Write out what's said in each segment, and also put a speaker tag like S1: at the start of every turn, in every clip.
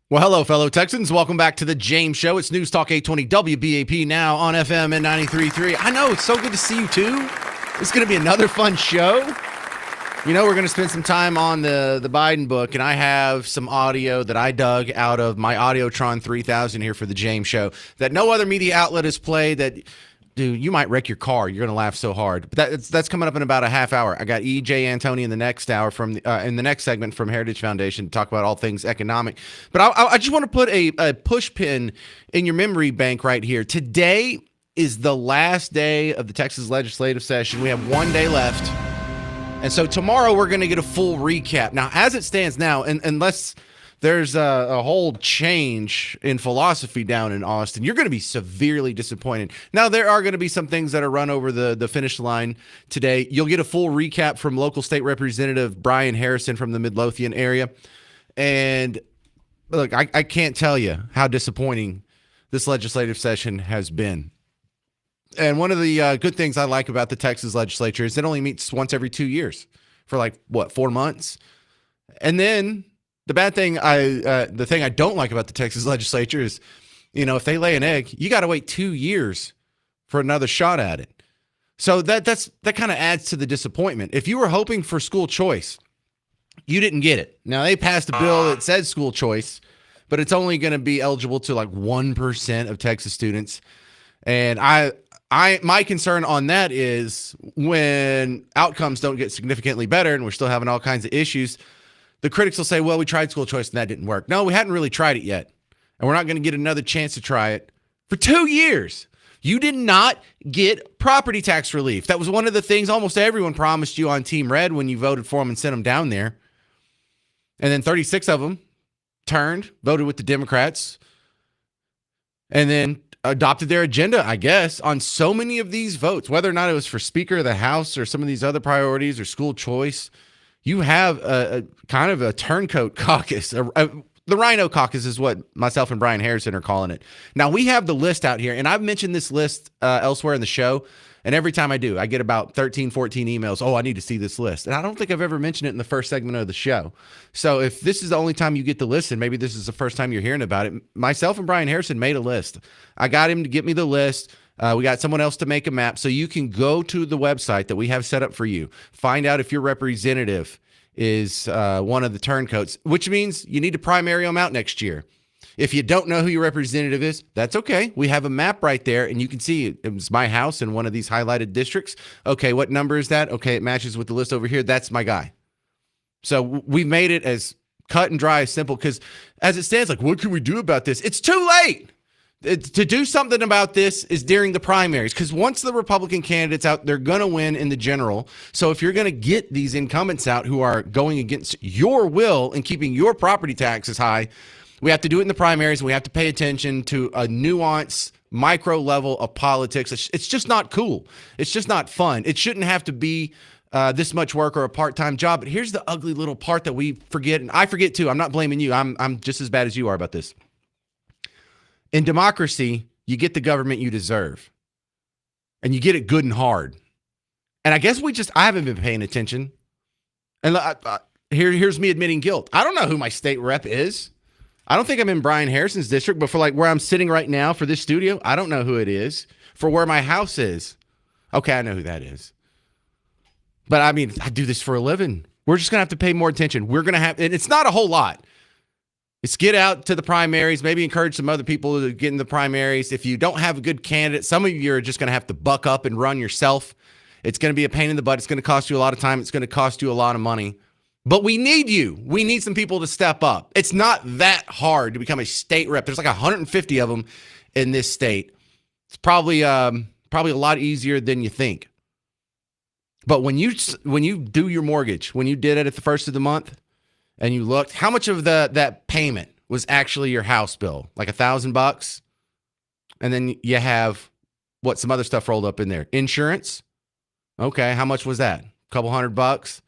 S1: Well, hello, fellow Texans. Welcome back to the James Show. It's News Talk 820 WBAP now on FM and 93.3. I know, it's so good to see you, too. It's going to be another fun show. You know, we're going to spend some time on the Biden book, and I have some audio that I dug out of my Audiotron 3000 here for the James Show that no other media outlet has played that... Dude, you might wreck your car. You're going to laugh so hard. But that's coming up in about a half hour. I got E.J. Antoni in the next hour in the next segment from Heritage Foundation to talk about all things economic. But I just want to put a push pin in your memory bank right here. Today is the last day of the Texas legislative session. We have one day left. And so tomorrow we're going to get a full recap. Now, as it stands now, unless there's a whole change in philosophy down in Austin, you're going to be severely disappointed. Now, there are going to be some things that are run over the finish line today. You'll get a full recap from local state representative Brian Harrison from the Midlothian area. And look, I can't tell you how disappointing this legislative session has been. And one of the good things I like about the Texas legislature is it only meets once every 2 years for 4 months. And then the bad thing, the thing I don't like about the Texas legislature is, if they lay an egg, you got to wait 2 years for another shot at it. So that kind of adds to the disappointment. If you were hoping for school choice, you didn't get it. Now they passed a bill that says school choice, but it's only going to be eligible to 1% of Texas students. And my concern on that is when outcomes don't get significantly better and we're still having all kinds of issues, the critics will say, well, we tried school choice and that didn't work. No, we hadn't really tried it yet. And we're not going to get another chance to try it for 2 years. You did not get property tax relief. That was one of the things almost everyone promised you on Team Red when you voted for them and sent them down there. And then 36 of them turned, voted with the Democrats, and then adopted their agenda, I guess, on so many of these votes, whether or not it was for Speaker of the House or some of these other priorities or school choice. You have a kind of a turncoat caucus. The Rhino Caucus is what myself and Brian Harrison are calling it. Now, we have the list out here, and I've mentioned this list elsewhere in the show, and every time I do, I get about 13, 14 emails. Oh, I need to see this list. And I don't think I've ever mentioned it in the first segment of the show. So if this is the only time you get to listen, maybe this is the first time you're hearing about it. Myself and Brian Harrison made a list. I got him to get me the list. We got someone else to make a map. So you can go to the website that we have set up for you. Find out if your representative is one of the turncoats, which means you need to primary them out next year. If you don't know who your representative is, that's okay. We have a map right there, and you can see it was my house in one of these highlighted districts. Okay, what number is that? Okay, it matches with the list over here. That's my guy. So we've made it as cut and dry as simple because as it stands, what can we do about this? It's too late. To do something about this is during the primaries, because once the Republican candidates out, they're going to win in the general. So if you're going to get these incumbents out who are going against your will and keeping your property taxes high, we have to do it in the primaries. We have to pay attention to a nuanced micro level of politics. It's just not cool. It's just not fun. It shouldn't have to be this much work or a part-time job. But here's the ugly little part that we forget, and I forget too. I'm not blaming you. I'm just as bad as you are about this. In democracy, you get the government you deserve, and you get it good and hard. And I guess I haven't been paying attention. And here's me admitting guilt. I don't know who my state rep is. I don't think I'm in Brian Harrison's district, but for where I'm sitting right now for this studio, I don't know who it is. For where my house is, okay, I know who that is. But I do this for a living. We're just going to have to pay more attention. We're going to have, and it's not a whole lot. It's get out to the primaries, maybe encourage some other people to get in the primaries. If you don't have a good candidate, some of you are just going to have to buck up and run yourself. It's going to be a pain in the butt. It's going to cost you a lot of time. It's going to cost you a lot of money. But we need you. We need some people to step up. It's not that hard to become a state rep. There's 150 of them in this state. It's probably a lot easier than you think. But when you do your mortgage, when you did it at the first of the month, and you looked, how much of that payment was actually your house bill? $1,000? And then you have, some other stuff rolled up in there? Insurance? Okay, how much was that? A couple $100?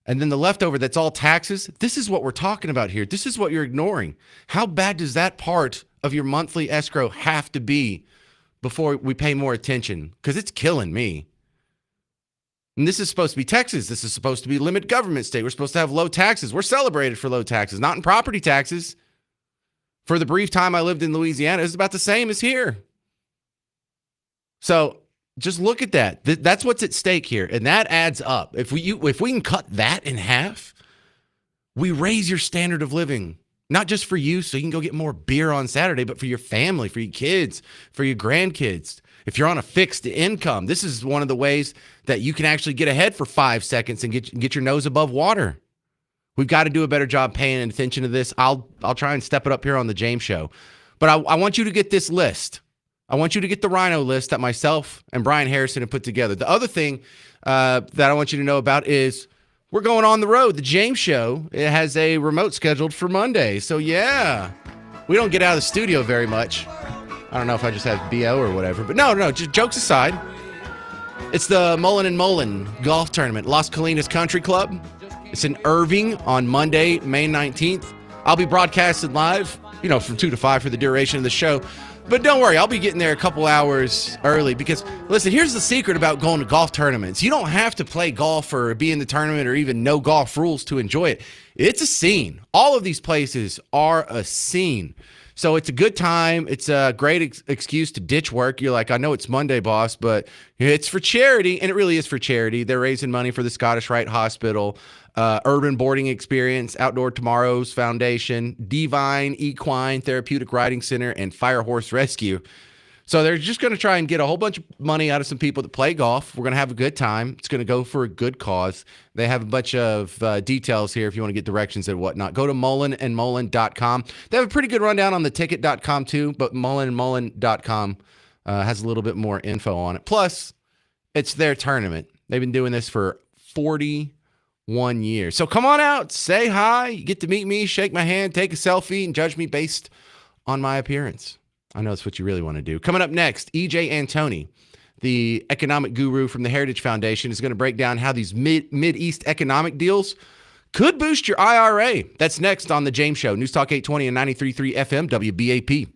S1: And then the leftover, that's all taxes? This is what we're talking about here. This is what you're ignoring. How bad does that part of your monthly escrow have to be before we pay more attention? Because it's killing me. And this is supposed to be Texas. This is supposed to be limit government state. We're supposed to have low taxes. We're celebrated for low taxes, not in property taxes. For the brief time I lived in Louisiana, it was about the same as here. So just look at that. That's what's at stake here, and that adds up. If we can cut that in half, we raise your standard of living, not just for you so you can go get more beer on Saturday, but for your family, for your kids, for your grandkids. If you're on a fixed income, this is one of the ways that you can actually get ahead for 5 seconds and get your nose above water. We've got to do a better job paying attention to this. I'll try and step it up here on the James Show. But I want you to get this list. I want you to get the Rhino list that myself and Brian Harrison have put together. The other thing that I want you to know about is we're going on the road. The James Show, it has a remote scheduled for Monday. So, yeah, we don't get out of the studio very much. I don't know if I just have BO or whatever. But no, just jokes aside. It's the Mullen and Mullen golf tournament, Las Colinas Country Club. It's in Irving on Monday, May 19th. I'll be broadcasted live, from 2 to 5 for the duration of the show. But don't worry, I'll be getting there a couple hours early because, listen, here's the secret about going to golf tournaments. You don't have to play golf or be in the tournament or even know golf rules to enjoy it. It's a scene. All of these places are a scene. So it's a good time. It's a great excuse to ditch work. You're like, I know it's Monday, boss, but it's for charity, and it really is for charity. They're raising money for the Scottish Rite Hospital, Urban Boarding Experience, Outdoor Tomorrows Foundation, Divine Equine Therapeutic Riding Center, and Fire Horse Rescue. So they're just going to try and get a whole bunch of money out of some people that play golf. We're going to have a good time. It's going to go for a good cause. They have a bunch of details here if you want to get directions and whatnot. Go to mullenandmullen.com. They have a pretty good rundown on the ticket.com too, but mullenandmullen.com has a little bit more info on it. Plus, it's their tournament. They've been doing this for 41 years. So come on out, say hi, you get to meet me, shake my hand, take a selfie, and judge me based on my appearance. I know that's what you really want to do. Coming up next, EJ Antoni, the economic guru from the Heritage Foundation, is going to break down how these Mid-East economic deals could boost your IRA. That's next on The James Show. News Talk 820 and 93.3 FM, WBAP.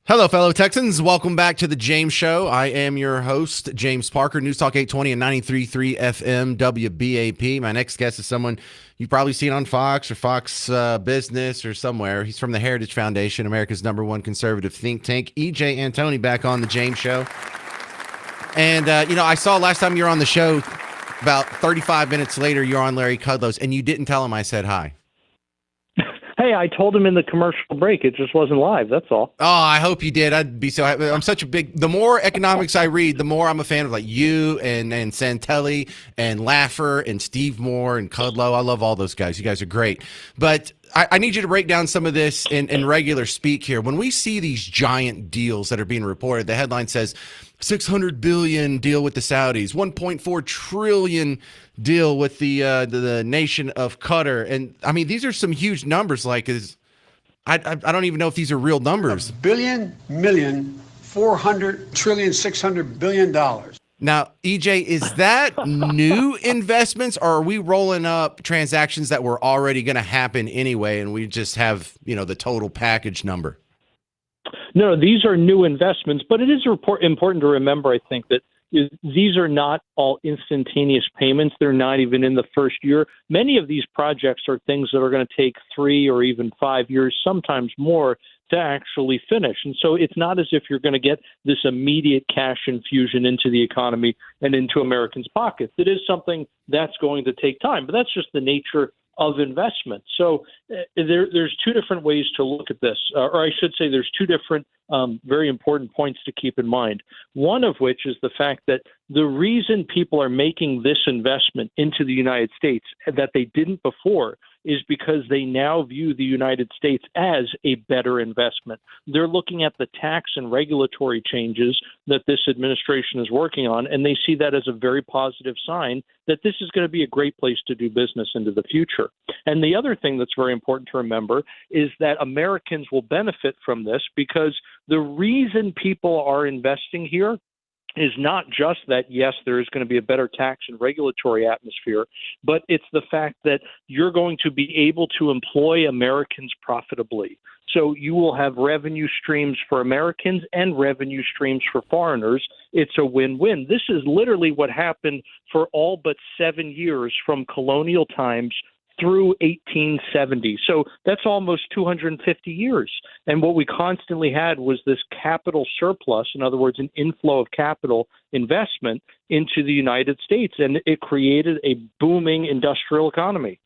S1: Hello, fellow Texans. Welcome back to the James Show. I am your host, James Parker, News Talk 820 and 93.3 FM WBAP. My next guest is someone you've probably seen on Fox or Fox Business or somewhere. He's from the Heritage Foundation, America's #1 conservative think tank. E.J. Antoni back on the James Show. And, I saw last time you were on the show, about 35 minutes later, you're on Larry Kudlow's, and you didn't tell him I said hi.
S2: Hey, I told him in the commercial break. It just wasn't live. That's all.
S1: Oh, I hope you did. I'd be so happy. I'm such a big, the more economics I read, the more I'm a fan of like you and Santelli and Laffer and Steve Moore and Kudlow. I love all those guys. You guys are great. But I need you to break down some of this in regular speak here. When we see these giant deals that are being reported, the headline says $600 billion deal with the Saudis, $1.4 trillion deal with the nation of Qatar. And I mean, these are some huge numbers. Like, I don't even know if these are real numbers.
S3: $600 billion.
S1: Now, EJ, is that new investments, or are we rolling up transactions that were already going to happen anyway, and we just have, the total package number?
S2: No, these are new investments, but it is important to remember, I think, that these are not all instantaneous payments. They're not even in the first year. Many of these projects are things that are going to take 3 or even 5 years, sometimes more, to actually finish. And so it's not as if you're going to get this immediate cash infusion into the economy and into Americans' pockets. It is something that's going to take time, but that's just the nature of investment. So there's two different ways to look at this, or I should say there's two different very important points to keep in mind. One of which is the fact that the reason people are making this investment into the United States that they didn't before is because they now view the United States as a better investment. They're looking at the tax and regulatory changes that this administration is working on, and they see that as a very positive sign that this is going to be a great place to do business into the future. And the other thing that's very important to remember is that Americans will benefit from this because the reason people are investing here is not just that, yes, there is going to be a better tax and regulatory atmosphere, but it's the fact that you're going to be able to employ Americans profitably. So you will have revenue streams for Americans and revenue streams for foreigners. It's a win-win. This is literally what happened for all but 7 years from colonial times through 1870. So that's almost 250 years. And what we constantly had was this capital surplus, in other words, an inflow of capital investment into the United States, and it created a booming industrial economy.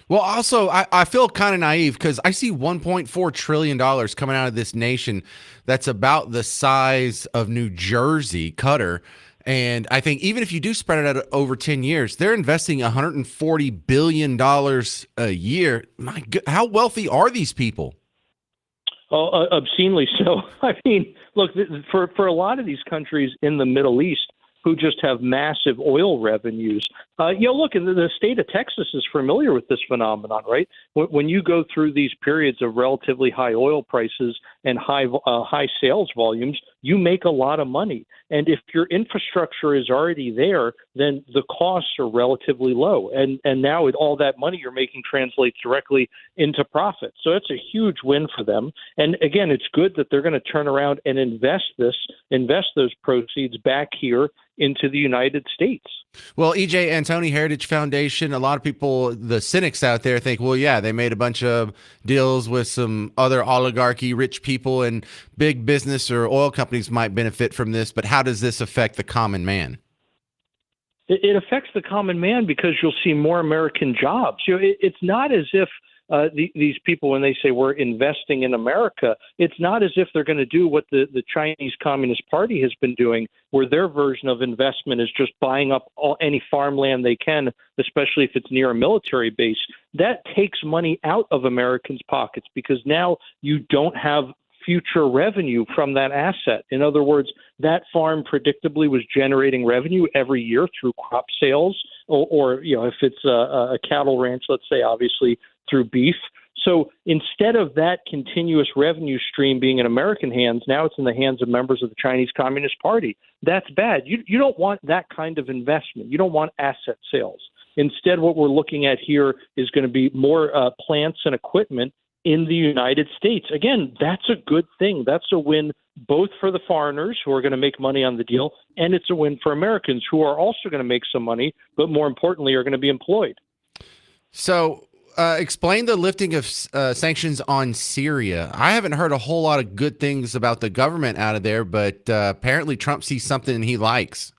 S1: Well, also, I feel kind of naive because I see $1.4 trillion coming out of this nation that's about the size of New Jersey, Qatar. And I think even if you do spread it out over 10 years, they're investing $140 billion a year. My God, how wealthy are these people?
S2: Oh, obscenely so. I mean, look, for a lot of these countries in the Middle East who just have massive oil revenues, look, the state of Texas is familiar with this phenomenon, right? When you go through these periods of relatively high oil prices and high sales volumes, you make a lot of money. And if your infrastructure is already there, then the costs are relatively low. And now with all that money you're making translates directly into profit. So it's a huge win for them. And again, it's good that they're going to turn around and invest those proceeds back here into the United States.
S1: Well, E.J. Antoni, Heritage Foundation, a lot of people, the cynics out there think, well, yeah, they made a bunch of deals with some other oligarchy, rich people, and big business or oil companies might benefit from this. But how does this affect the common man?
S2: It affects the common man because you'll see more American jobs. It's not as if these people, when they say we're investing in America, it's not as if they're going to do what the Chinese Communist Party has been doing, where their version of investment is just buying up any farmland they can, especially if it's near a military base. That takes money out of Americans' pockets because now you don't have future revenue from that asset. In other words, that farm predictably was generating revenue every year through crop sales, or if it's a cattle ranch, let's say, obviously through beef. So instead of that continuous revenue stream being in American hands, now it's in the hands of members of the Chinese Communist Party. That's bad. You don't want that kind of investment. You don't want asset sales. Instead, what we're looking at here is going to be more plants and equipment in the United States. Again, that's a good thing. That's a win both for the foreigners who are going to make money on the deal, and it's a win for Americans who are also going to make some money, but more importantly, are going to be employed.
S1: So, explain the lifting of sanctions on Syria. I haven't heard a whole lot of good things about the government out of there, but apparently Trump sees something he likes.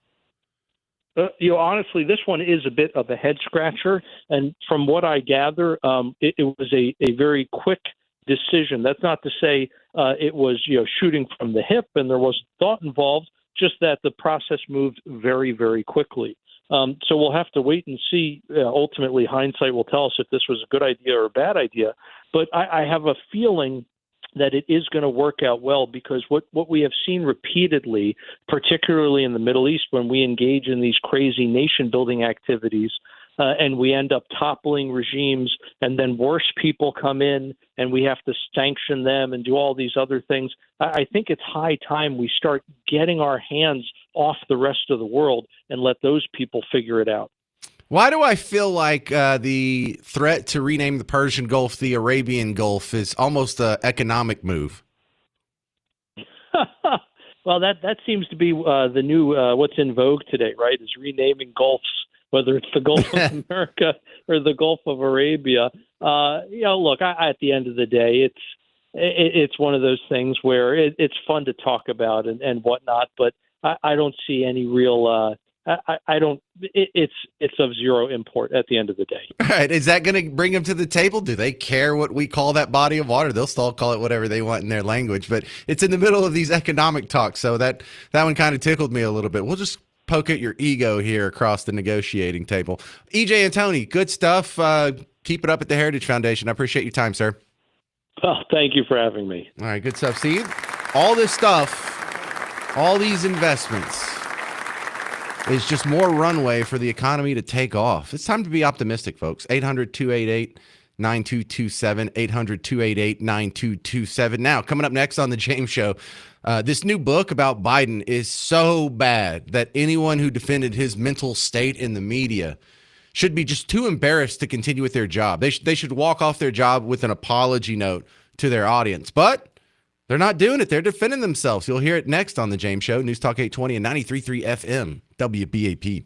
S2: Honestly, this one is a bit of a head scratcher, and from what I gather, it was a very quick decision. That's not to say it was shooting from the hip and there was thought involved. Just that the process moved very, very quickly. So we'll have to wait and see. Ultimately, hindsight will tell us if this was a good idea or a bad idea. But I have a feeling that it is going to work out well, because what we have seen repeatedly, particularly in the Middle East, when we engage in these crazy nation-building activities, and we end up toppling regimes, and then worse people come in, and we have to sanction them and do all these other things. I think it's high time we start getting our hands off the rest of the world and let those people figure it out.
S1: Why do I feel like the threat to rename the Persian Gulf the Arabian Gulf is almost an economic move?
S2: Well, that seems to be the new what's in vogue today, right? Is renaming gulfs, whether it's the Gulf of America or the Gulf of Arabia. Look, at the end of the day, it's one of those things where it's fun to talk about and whatnot, but I don't see any real. I don't. It's of zero import at the end of the day.
S1: All right, is that going to bring them to the table? Do they care what we call that body of water? They'll still call it whatever they want in their language, but it's in the middle of these economic talks, so that one kind of tickled me a little bit. We'll just poke at your ego here across the negotiating table. EJ and Tony, good stuff. Keep it up at the Heritage Foundation. I appreciate your time, sir.
S2: Well, thank you for having me.
S1: All right, good stuff. See, all this stuff, all these investments is just more runway for the economy to take off. It's time to be optimistic, folks. 800-288-9227, 800-288-9227. Now, coming up next on The James Show, this new book about Biden is so bad that anyone who defended his mental state in the media should be just too embarrassed to continue with their job. They should walk off their job with an apology note to their audience. But they're not doing it. They're defending themselves. You'll hear it next on The James Show, News Talk 820 and 93.3 FM, WBAP.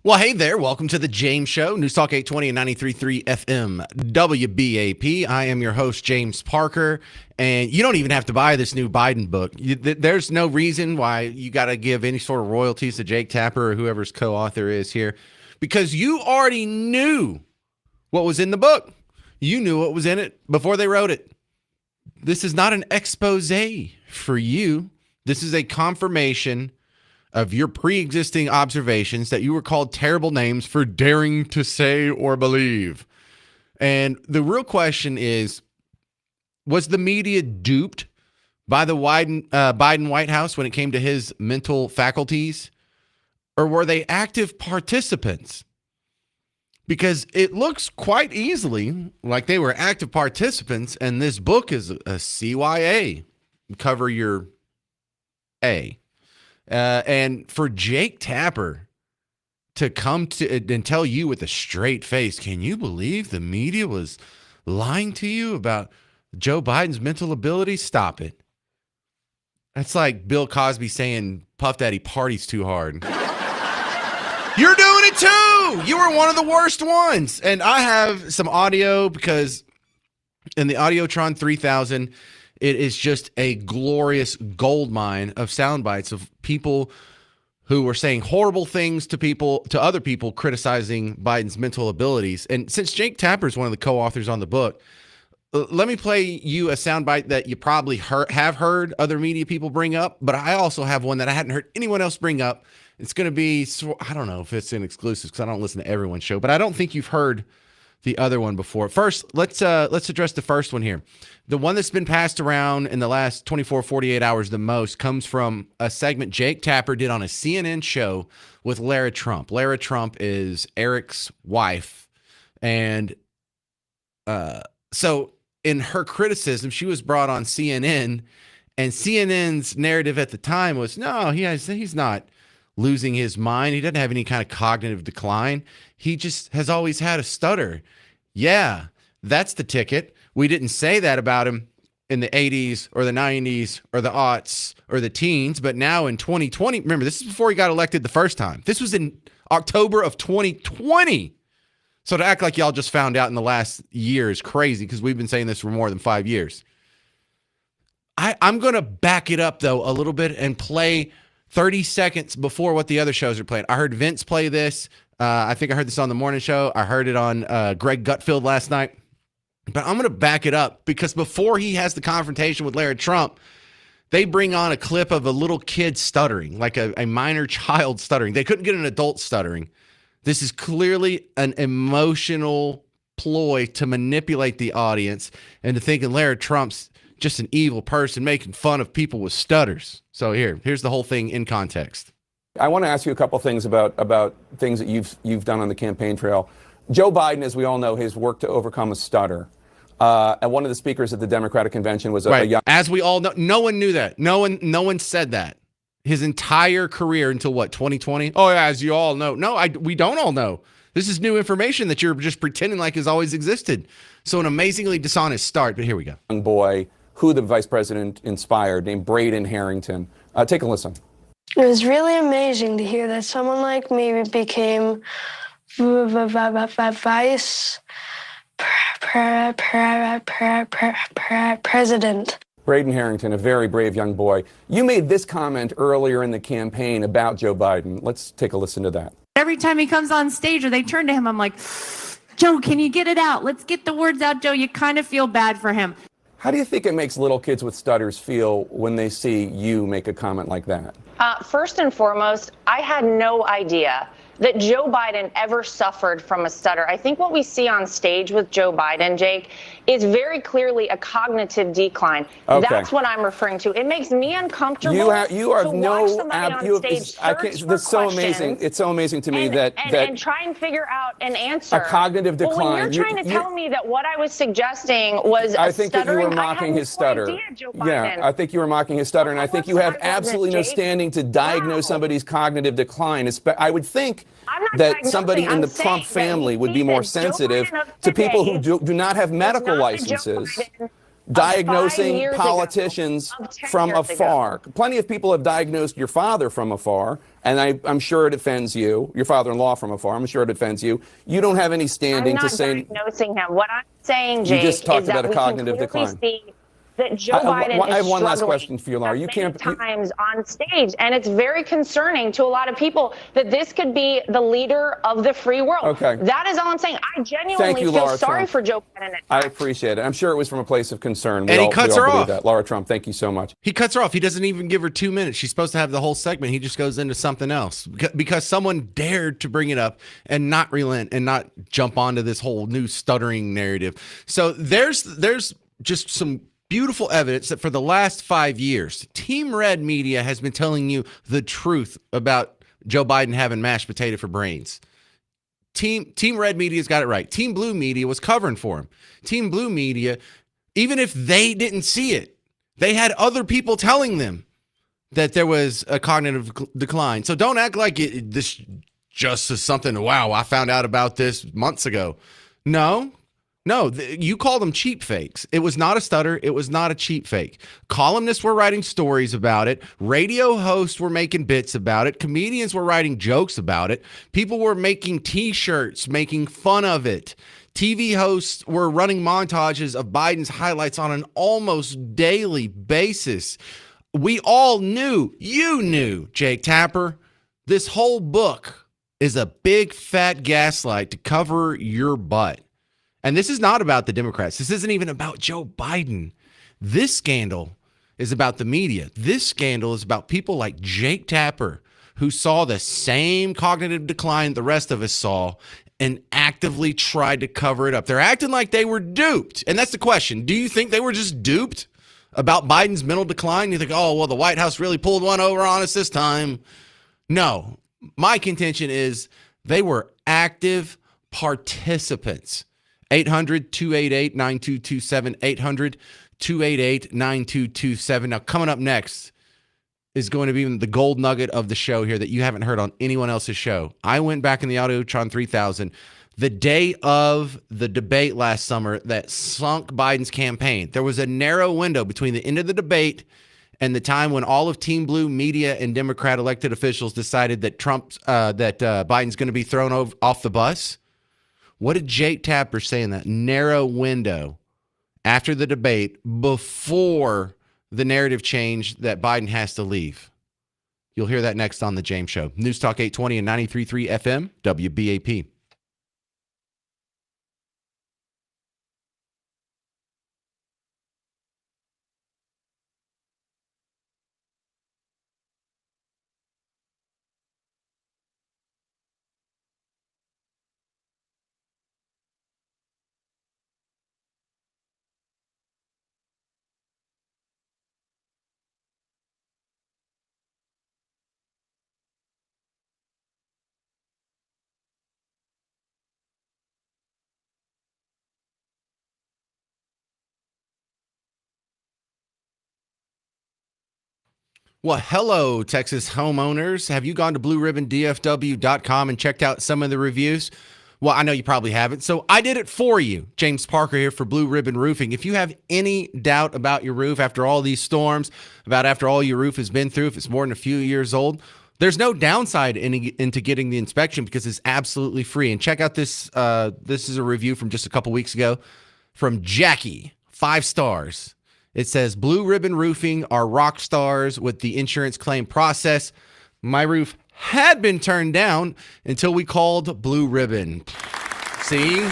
S1: Well, hey there. Welcome to the James Show, News Talk 820 and 93.3 FM WBAP. I am your host, James Parker, and you don't even have to buy this new Biden book. There's no reason why you got to give any sort of royalties to Jake Tapper or whoever's co-author is here, because you already knew what was in the book. You knew what was in it before they wrote it. This is not an expose for you. This is a confirmation of your pre-existing observations that you were called terrible names for daring to say or believe. And the real question is, was the media duped by the Biden White House when it came to his mental faculties? Or were they active participants? Because it looks quite easily like they were active participants, and this book is a CYA. Cover your A. And for Jake Tapper to come to and tell you with a straight face, can you believe the media was lying to you about Joe Biden's mental ability? Stop it. That's like Bill Cosby saying Puff Daddy parties too hard. You're doing it too. You were one of the worst ones. And I have some audio because in the Audiotron 3000, it is just a glorious gold mine of sound bites of people who were saying horrible things to other people criticizing Biden's mental abilities. And since Jake Tapper is one of the co-authors on the book, let me play you a soundbite that you probably have heard other media people bring up, but I also have one that I hadn't heard anyone else bring up. It's going to be, I don't know if it's an exclusive because I don't listen to everyone's show, but I don't think you've heard the other one before. First, let's address the first one here. The one that's been passed around in the last 24, 48 hours the most comes from a segment Jake Tapper did on a CNN show with Lara Trump. Lara Trump is Eric's wife. And so in her criticism, she was brought on CNN, and CNN's narrative at the time was, no, he's not losing his mind. He doesn't have any kind of cognitive decline. He just has always had a stutter. Yeah, that's the ticket. We didn't say that about him in the 80s or the 90s or the aughts or the teens, but now in 2020, remember, this is before he got elected the first time. This was in October of 2020. So to act like y'all just found out in the last year is crazy because we've been saying this for more than 5 years. I'm going to back it up, though, a little bit and play 30 seconds before what the other shows are playing. I heard Vince play this. I think I heard this on the morning show. I heard it on Greg Gutfeld last night. But I'm going to back it up because before he has the confrontation with Lara Trump, they bring on a clip of a little kid stuttering, like a minor child stuttering. They couldn't get an adult stuttering. This is clearly an emotional ploy to manipulate the audience into thinking Lara Trump's just an evil person making fun of people with stutters. So here's the whole thing in context.
S4: I want to ask you a couple things about things that you've done on the campaign trail. Joe Biden, as we all know, has worked to overcome a stutter. And one of the speakers at the Democratic convention was a young.
S1: As we all know, no one knew that. No one said that. His entire career until what, 2020? Oh yeah, as you all know. No, we don't all know. This is new information that you're just pretending like has always existed. So an amazingly dishonest start. But here we go.
S4: Young boy who the vice president inspired, named Braden Harrington. Take a listen.
S5: It was really amazing to hear that someone like me became vice president.
S4: Braden Harrington, a very brave young boy. You made this comment earlier in the campaign about Joe Biden. Let's take a listen to that.
S6: Every time he comes on stage or they turn to him, I'm like, Joe, can you get it out? Let's get the words out, Joe. You kind of feel bad for him.
S4: How do you think it makes little kids with stutters feel when they see you make a comment like that?
S7: First and foremost, I had no idea that Joe Biden ever suffered from a stutter. I think what we see on stage with Joe Biden, Jake, is very clearly a cognitive decline.
S4: Okay.
S7: That's what I'm referring to. It makes me uncomfortable.
S4: You are
S7: to
S4: no.
S7: watch somebody on stage
S4: That's so amazing. It's so amazing to me that
S7: try and figure out an answer.
S4: A cognitive decline.
S7: Well, when you're trying to tell me that what I was suggesting was
S4: I think that you were mocking his stutter.
S7: Yeah,
S4: I think you were mocking his stutter, and I think you have absolutely no standing to diagnose somebody's cognitive decline. I would think that somebody in the Trump family would be more sensitive to people who do not have medical licenses. diagnosing
S7: years ago,
S4: politicians
S7: of 10
S4: from
S7: years
S4: afar.
S7: ago.
S4: Plenty of people have diagnosed your father from afar, and I'm sure it offends you. Your father-in-law from afar. I'm sure it offends you. You don't have any
S7: I'm
S4: standing
S7: not
S4: to say.
S7: diagnosing him. What I'm saying, Jake,
S4: just talked
S7: is
S4: about
S7: that
S4: a
S7: we
S4: cognitive
S7: can clearly
S4: decline.
S7: see that Joe Biden
S4: I have
S7: is
S4: one last
S7: struggling
S4: question for you, Laura. You
S7: many
S4: can't.
S7: times on stage, and it's very concerning to a lot of people that this could be the leader of the free world.
S4: Okay.
S7: That is all I'm saying. I genuinely
S4: Thank you,
S7: feel
S4: Laura
S7: sorry
S4: Trump.
S7: for Joe Biden.
S4: I appreciate it. I'm sure it was from a place of concern. We
S1: And he
S4: all-
S1: cuts
S4: we all
S1: her
S4: believe
S1: off.
S4: That. Laura Trump, thank you so much.
S1: He cuts her off. He doesn't even give her 2 minutes. She's supposed to have the whole segment. He just goes into something else because someone dared to bring it up and not relent and not jump onto this whole new stuttering narrative. So there's just some beautiful evidence that for the last 5 years, Team Red Media has been telling you the truth about Joe Biden having mashed potato for brains. Team Red Media's got it right. Team Blue Media was covering for him. Team Blue Media, even if they didn't see it, they had other people telling them that there was a cognitive decline. So don't act like this just is something, wow, I found out about this months ago. No, you call them cheap fakes. It was not a stutter. It was not a cheap fake. Columnists were writing stories about it. Radio hosts were making bits about it. Comedians were writing jokes about it. People were making T-shirts, making fun of it. TV hosts were running montages of Biden's highlights on an almost daily basis. We all knew, you knew, Jake Tapper, this whole book is a big fat gaslight to cover your butt. And this is not about the Democrats. This isn't even about Joe Biden. This scandal is about the media. This scandal is about people like Jake Tapper, who saw the same cognitive decline the rest of us saw and actively tried to cover it up. They're acting like they were duped. And that's the question. Do you think they were just duped about Biden's mental decline? You think, oh, well, the White House really pulled one over on us this time. No. My contention is they were active participants. 800-288-9227, 800-288-9227. Now, coming up next is going to be the gold nugget of the show here that you haven't heard on anyone else's show. I went back in the Audiotron 3000 the day of the debate last summer that sunk Biden's campaign. There was a narrow window between the end of the debate and the time when all of Team Blue media and Democrat elected officials decided that Biden's going to be thrown off the bus. What did Jake Tapper say in that narrow window after the debate before the narrative change that Biden has to leave? You'll hear that next on The James Show. News Talk 820 and 93.3 FM, WBAP. Well, hello, Texas homeowners. Have you gone to blueribbondfw.com and checked out some of the reviews? Well, I know you probably haven't, so I did it for you. James Parker here for Blue Ribbon Roofing. If you have any doubt about your roof after all these storms, after all your roof has been through, if it's more than a few years old, there's no downside into getting the inspection because it's absolutely free. And check out this. This is a review from just a couple weeks ago from Jackie, 5 stars. It says, Blue Ribbon Roofing are rock stars with the insurance claim process. My roof had been turned down until we called Blue Ribbon. See?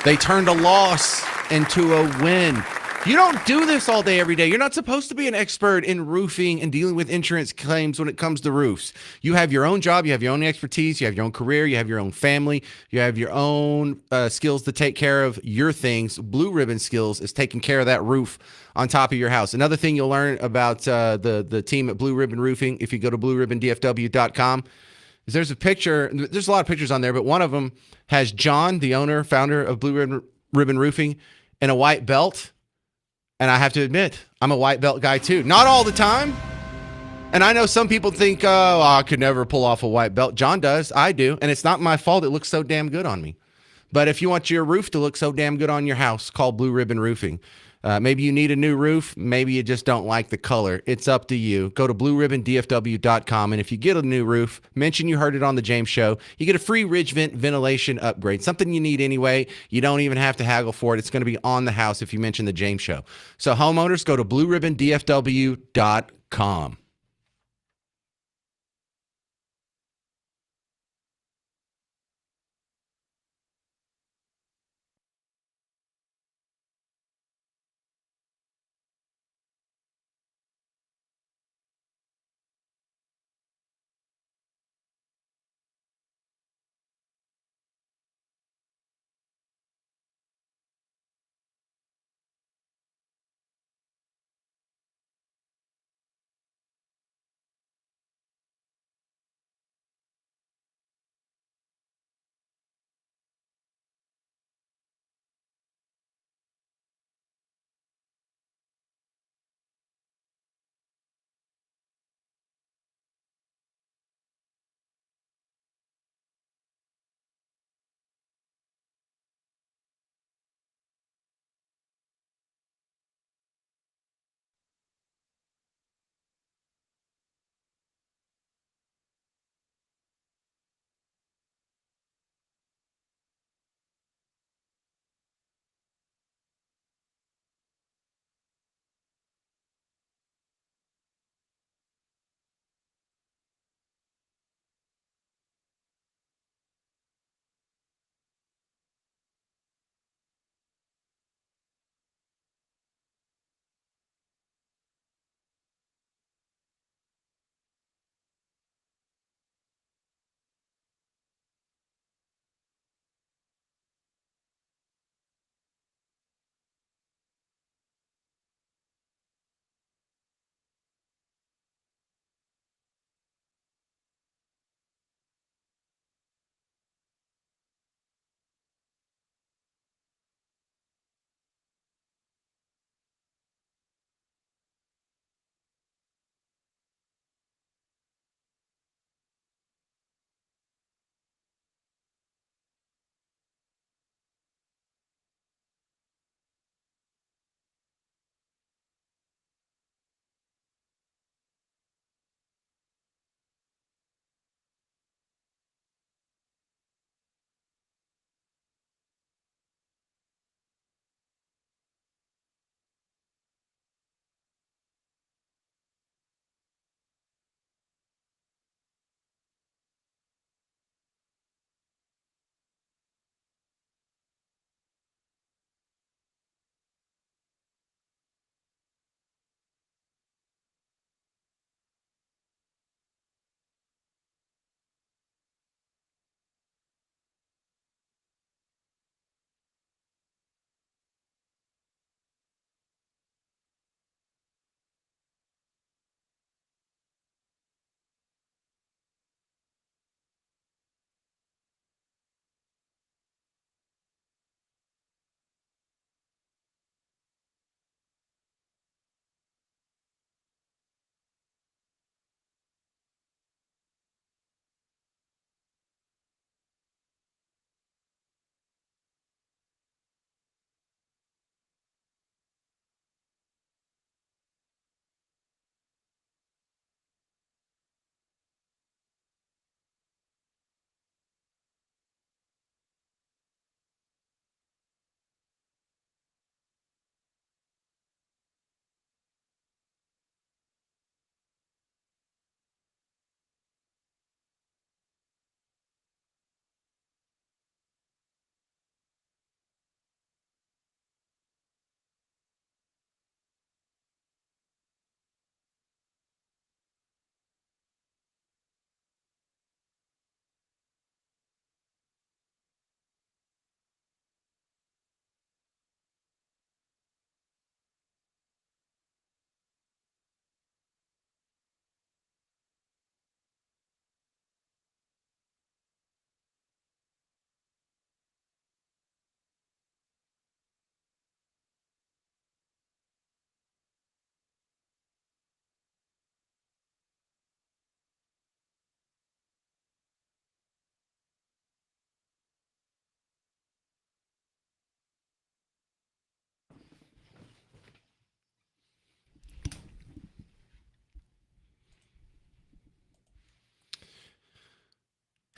S1: They turned a loss into a win. You don't do this all day, every day. You're not supposed to be an expert in roofing and dealing with insurance claims when it comes to roofs. You have your own job. You have your own expertise. You have your own career. You have your own family. You have your own skills to take care of your things. Blue Ribbon Skills is taking care of that roof on top of your house. Another thing you'll learn about the team at Blue Ribbon Roofing, if you go to blueribbondfw.com, is there's a picture. There's a lot of pictures on there, but one of them has John, the owner, founder of Blue Ribbon Roofing, in a white belt. And I have to admit, I'm a white belt guy too. Not all the time. And I know some people think, oh, I could never pull off a white belt. John does. I do. And it's not my fault. It looks so damn good on me. But if you want your roof to look so damn good on your house, call Blue Ribbon Roofing. Maybe you need a new roof. Maybe you just don't like the color. It's up to you. Go to blueribbondfw.com, and if you get a new roof, mention you heard it on the James Show. You get a free ridge vent ventilation upgrade, something you need anyway. You don't even have to haggle for it. It's going to be on the house if you mention the James Show. So homeowners, go to blueribbondfw.com.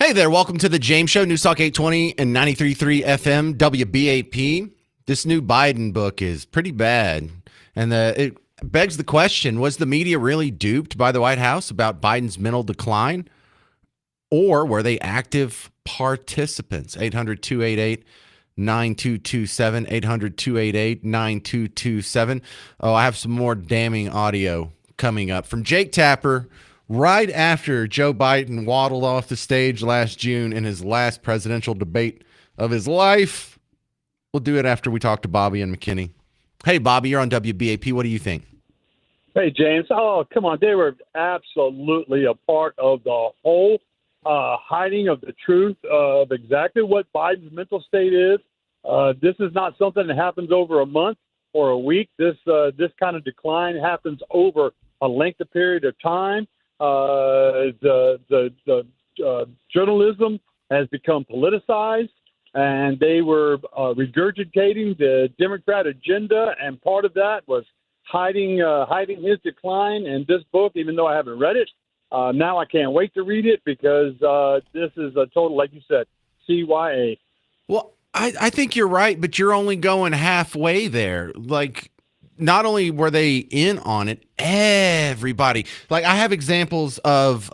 S1: Hey there, welcome to the James Show, News Talk 820 and 93.3 FM, WBAP. This new Biden book is pretty bad, and it begs the question, was the media really duped by the White House about Biden's mental decline, or were they active participants? 800-288-9227, 800-288-9227. Oh, I have some more damning audio coming up from Jake Tapper, right after Joe Biden waddled off the stage last June in his last presidential debate of his life. We'll do it after we talk to Bobby and McKinney. Hey, Bobby, you're on WBAP. What do you think?
S8: Hey, James. Oh, come on. They were absolutely a part of the whole hiding of the truth of exactly what Biden's mental state is. This is not something that happens over a month or a week. This kind of decline happens over a lengthy period of time. The journalism has become politicized, and they were regurgitating the Democrat agenda, and part of that was hiding his decline. And this book, even though I haven't read it, now I can't wait to read it because this is a total, like you said, CYA.
S1: Well, I think you're right, but you're only going halfway there. Like, not only were they in on it, everybody. Like, I have examples of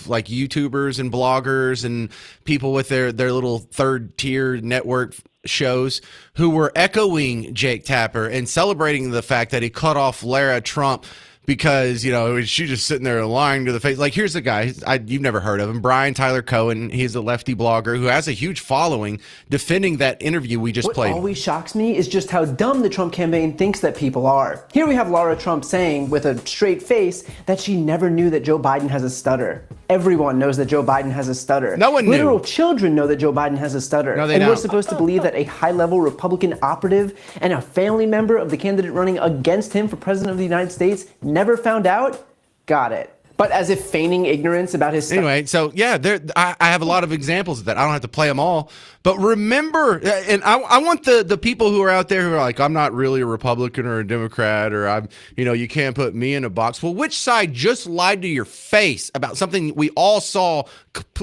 S1: like YouTubers and bloggers and people with their little third tier network shows who were echoing Jake Tapper and celebrating the fact that he cut off Lara Trump because, you know, she's just sitting there lying to the face. Like, here's a guy, you've never heard of him, Brian Tyler Cohen. He's a lefty blogger who has a huge following defending that interview we just played.
S9: What always shocks me is just how dumb the Trump campaign thinks that people are. Here we have Lara Trump saying with a straight face that she never knew that Joe Biden has a stutter. Everyone knows that Joe Biden has a stutter.
S1: No one knew.
S9: Literal children know that Joe Biden has a stutter.
S1: No, they
S9: and
S1: don't.
S9: We're supposed to believe that a high-level Republican operative and a family member of the candidate running against him for president of the United States never found out? Got it. But as if feigning ignorance about his
S1: Anyway, so yeah, I have a lot of examples of that. I don't have to play them all. But remember, and I want the people who are out there who are like, I'm not really a Republican or a Democrat, or you can't put me in a box. Well, which side just lied to your face about something we all saw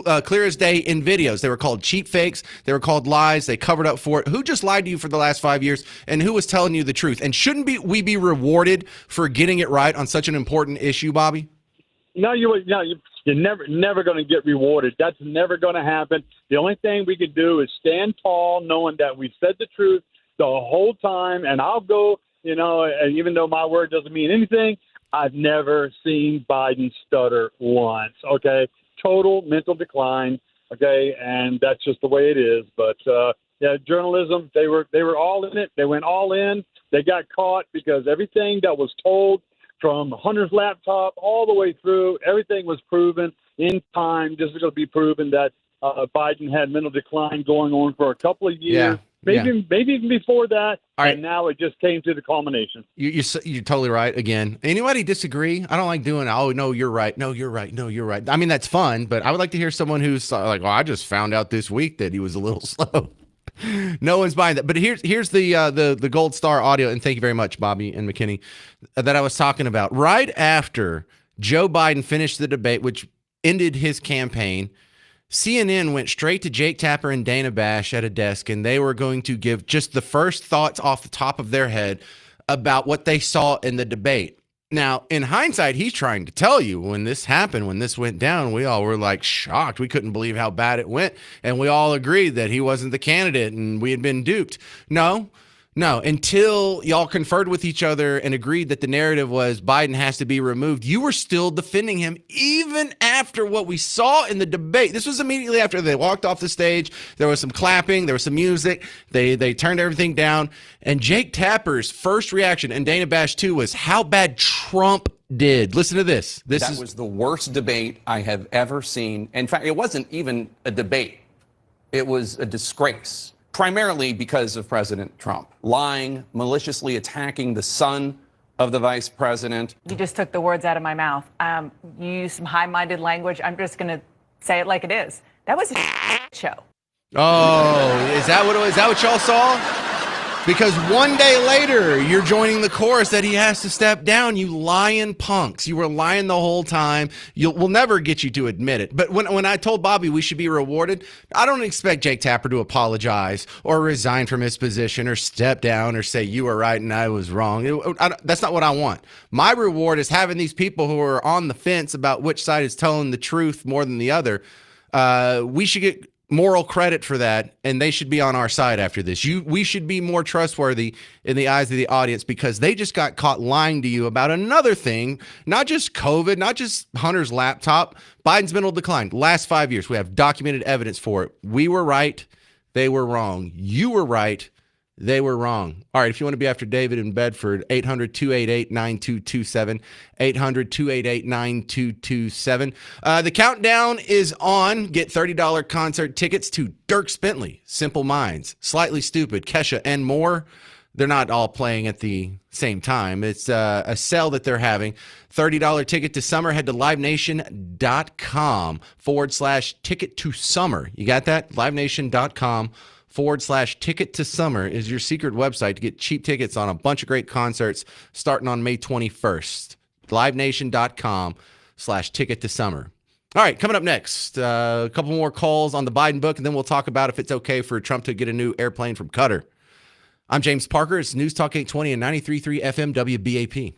S1: clear as day in videos? They were called cheap fakes. They were called lies. They covered up for it. Who just lied to you for the last 5 years, and who was telling you the truth? And shouldn't we be rewarded for getting it right on such an important issue, Bobby?
S8: No, you're never going to get rewarded. That's never going to happen. The only thing we can do is stand tall, knowing that we said the truth the whole time. And I'll go, even though my word doesn't mean anything, I've never seen Biden stutter once. Okay, total mental decline. Okay, and that's just the way it is. But journalism, they were all in it. They went all in. They got caught because everything that was told, from Hunter's laptop all the way through, everything was proven in time. This is going to be proven that Biden had mental decline going on for a couple of years, maybe even before that.
S1: All right.
S8: And now it just came to the culmination.
S1: You're totally right again. Anybody disagree? I don't like doing, oh, no, you're right. No, you're right. No, you're right. I mean, that's fun, but I would like to hear someone who's like, I just found out this week that he was a little slow. No one's buying that. But here's the gold star audio, and thank you very much, Bobby and McKinney, that I was talking about. Right after Joe Biden finished the debate, which ended his campaign, CNN went straight to Jake Tapper and Dana Bash at a desk, and they were going to give just the first thoughts off the top of their head about what they saw in the debate. Now, in hindsight, he's trying to tell you when this happened, when this went down, we all were like shocked. We couldn't believe how bad it went. And we all agreed that he wasn't the candidate and we had been duped. No, until y'all conferred with each other and agreed that the narrative was Biden has to be removed, you were still defending him even after what we saw in the debate. This was immediately after they walked off the stage. There was some clapping. There was some music. They turned everything down. And Jake Tapper's first reaction, and Dana Bash too, was how bad Trump did. Listen to this. That
S4: was the worst debate I have ever seen. In fact, it wasn't even a debate. It was a disgrace. Primarily because of President Trump lying, maliciously attacking the son of the vice president.
S10: You just took the words out of my mouth. You used some high-minded language. I'm just going to say it like it is. That was a show.
S1: Oh, is that what it was? Is that what y'all saw? Because one day later, you're joining the chorus that he has to step down. You lying punks. You were lying the whole time. We'll never get you to admit it. But when I told Bobby we should be rewarded, I don't expect Jake Tapper to apologize or resign from his position or step down or say you were right and I was wrong. That's not what I want. My reward is having these people who are on the fence about which side is telling the truth more than the other. We should get moral credit for that, and they should be on our side after this. We should be more trustworthy in the eyes of the audience because they just got caught lying to you about another thing, not just COVID, not just Hunter's laptop. Biden's mental decline. Last 5 years, we have documented evidence for it. We were right. They were wrong. You were right. They were wrong. All right, if you want to be after David in Bedford, 800-288-9227, 800-288-9227. The countdown is on. Get $30 concert tickets to Dierks Bentley, Simple Minds, Slightly Stoopid, Kesha, and more. They're not all playing at the same time. It's a sale that they're having. $30 ticket to summer. Head to livenation.com/ticket to summer. You got that? livenation.com/ticket to summer is your secret website to get cheap tickets on a bunch of great concerts starting on May 21st. livenation.com/ticket to summer. All right, coming up next, a couple more calls on the Biden book, and then we'll talk about if it's okay for Trump to get a new airplane from Qatar. I'm James Parker. It's News Talk 820 and 93.3 FM WBAP.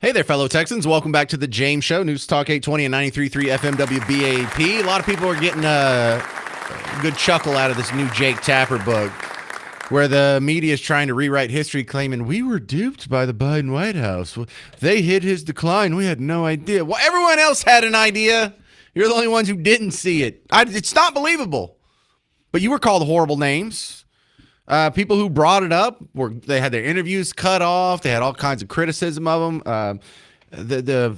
S1: Hey there, fellow Texans. Welcome back to the James Show. News Talk 820 and 93.3 FM WBAP. A lot of people are getting a good chuckle out of this new Jake Tapper book, where the media is trying to rewrite history, claiming we were duped by the Biden White House. They hid his decline. We had no idea. Well, everyone else had an idea. You're the only ones who didn't see it. It's not believable. But you were called horrible names. People who brought it up they had their interviews cut off. They had all kinds of criticism of them.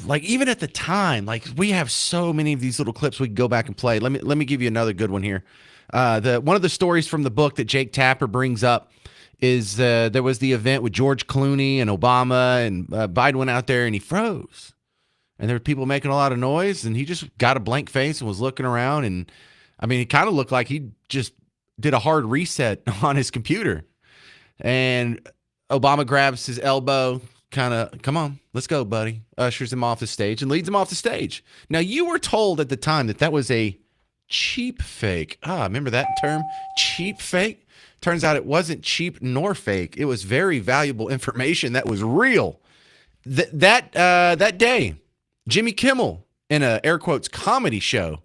S1: Like even at the time, like we have so many of these little clips we can go back and play. Let me give you another good one here. One of the stories from the book that Jake Tapper brings up is there was the event with George Clooney and Obama, and Biden went out there and he froze, and there were people making a lot of noise, and he just got a blank face and was looking around, and I mean, he kind of looked like he just did a hard reset on his computer, and Obama grabs his elbow, kind of, come on, let's go, buddy. Ushers him off the stage and leads him off the stage. Now, you were told at the time that was a cheap fake. Remember that term? Cheap fake? Turns out it wasn't cheap nor fake. It was very valuable information that was real. That day, Jimmy Kimmel, in a air quotes comedy show,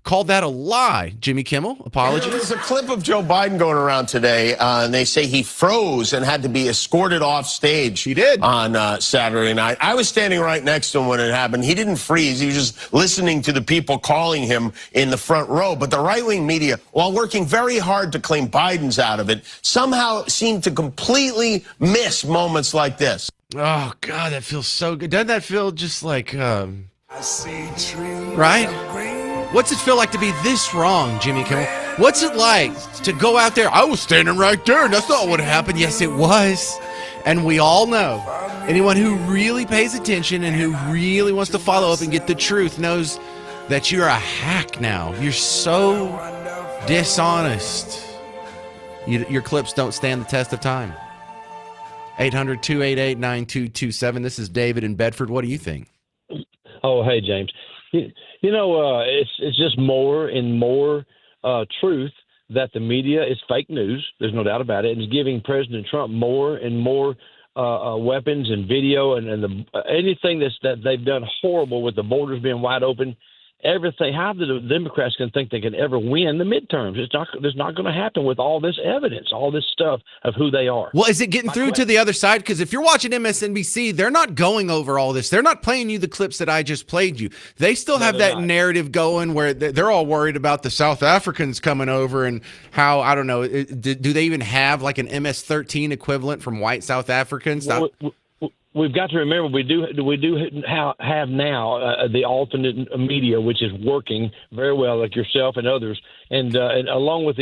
S1: called that a lie. Jimmy Kimmel, apologies.
S11: There's a clip of Joe Biden going around today, and they say he froze and had to be escorted off stage.
S1: He did.
S11: On Saturday night. I was standing right next to him when it happened. He didn't freeze. He was just listening to the people calling him in the front row. But the right-wing media, while working very hard to claim Biden's out of it, somehow seemed to completely miss moments like this.
S1: Oh, God, that feels so good. Doesn't that feel just like, right? What's it feel like to be this wrong, Jimmy Kimmel? What's it like to go out there? I was standing right there, and that's not what happened. Yes, it was. And we all know, anyone who really pays attention and who really wants to follow up and get the truth knows that you're a hack now. You're so dishonest. Your clips don't stand the test of time. 800-288-9227. This is David in Bedford. What do you think?
S2: Oh, hey, James. It's just more and more truth that the media is fake news. There's no doubt about it. And it's giving President Trump more and more weapons and video and anything that they've done horrible with the borders being wide open. Everything. How the Democrats can think they can ever win the midterms? It's not going to happen with all this evidence, all this stuff of who they are.
S1: Well, is it getting through to the other side? Because if you're watching MSNBC, they're not going over all this. They're not playing you the clips that I just played you. They still have that narrative going where they're all worried about the South Africans coming over and how, I don't know, do they even have like an MS-13 equivalent from white South Africans?
S2: We've got to remember we do have now the alternate media, which is working very well, like yourself and others, and along with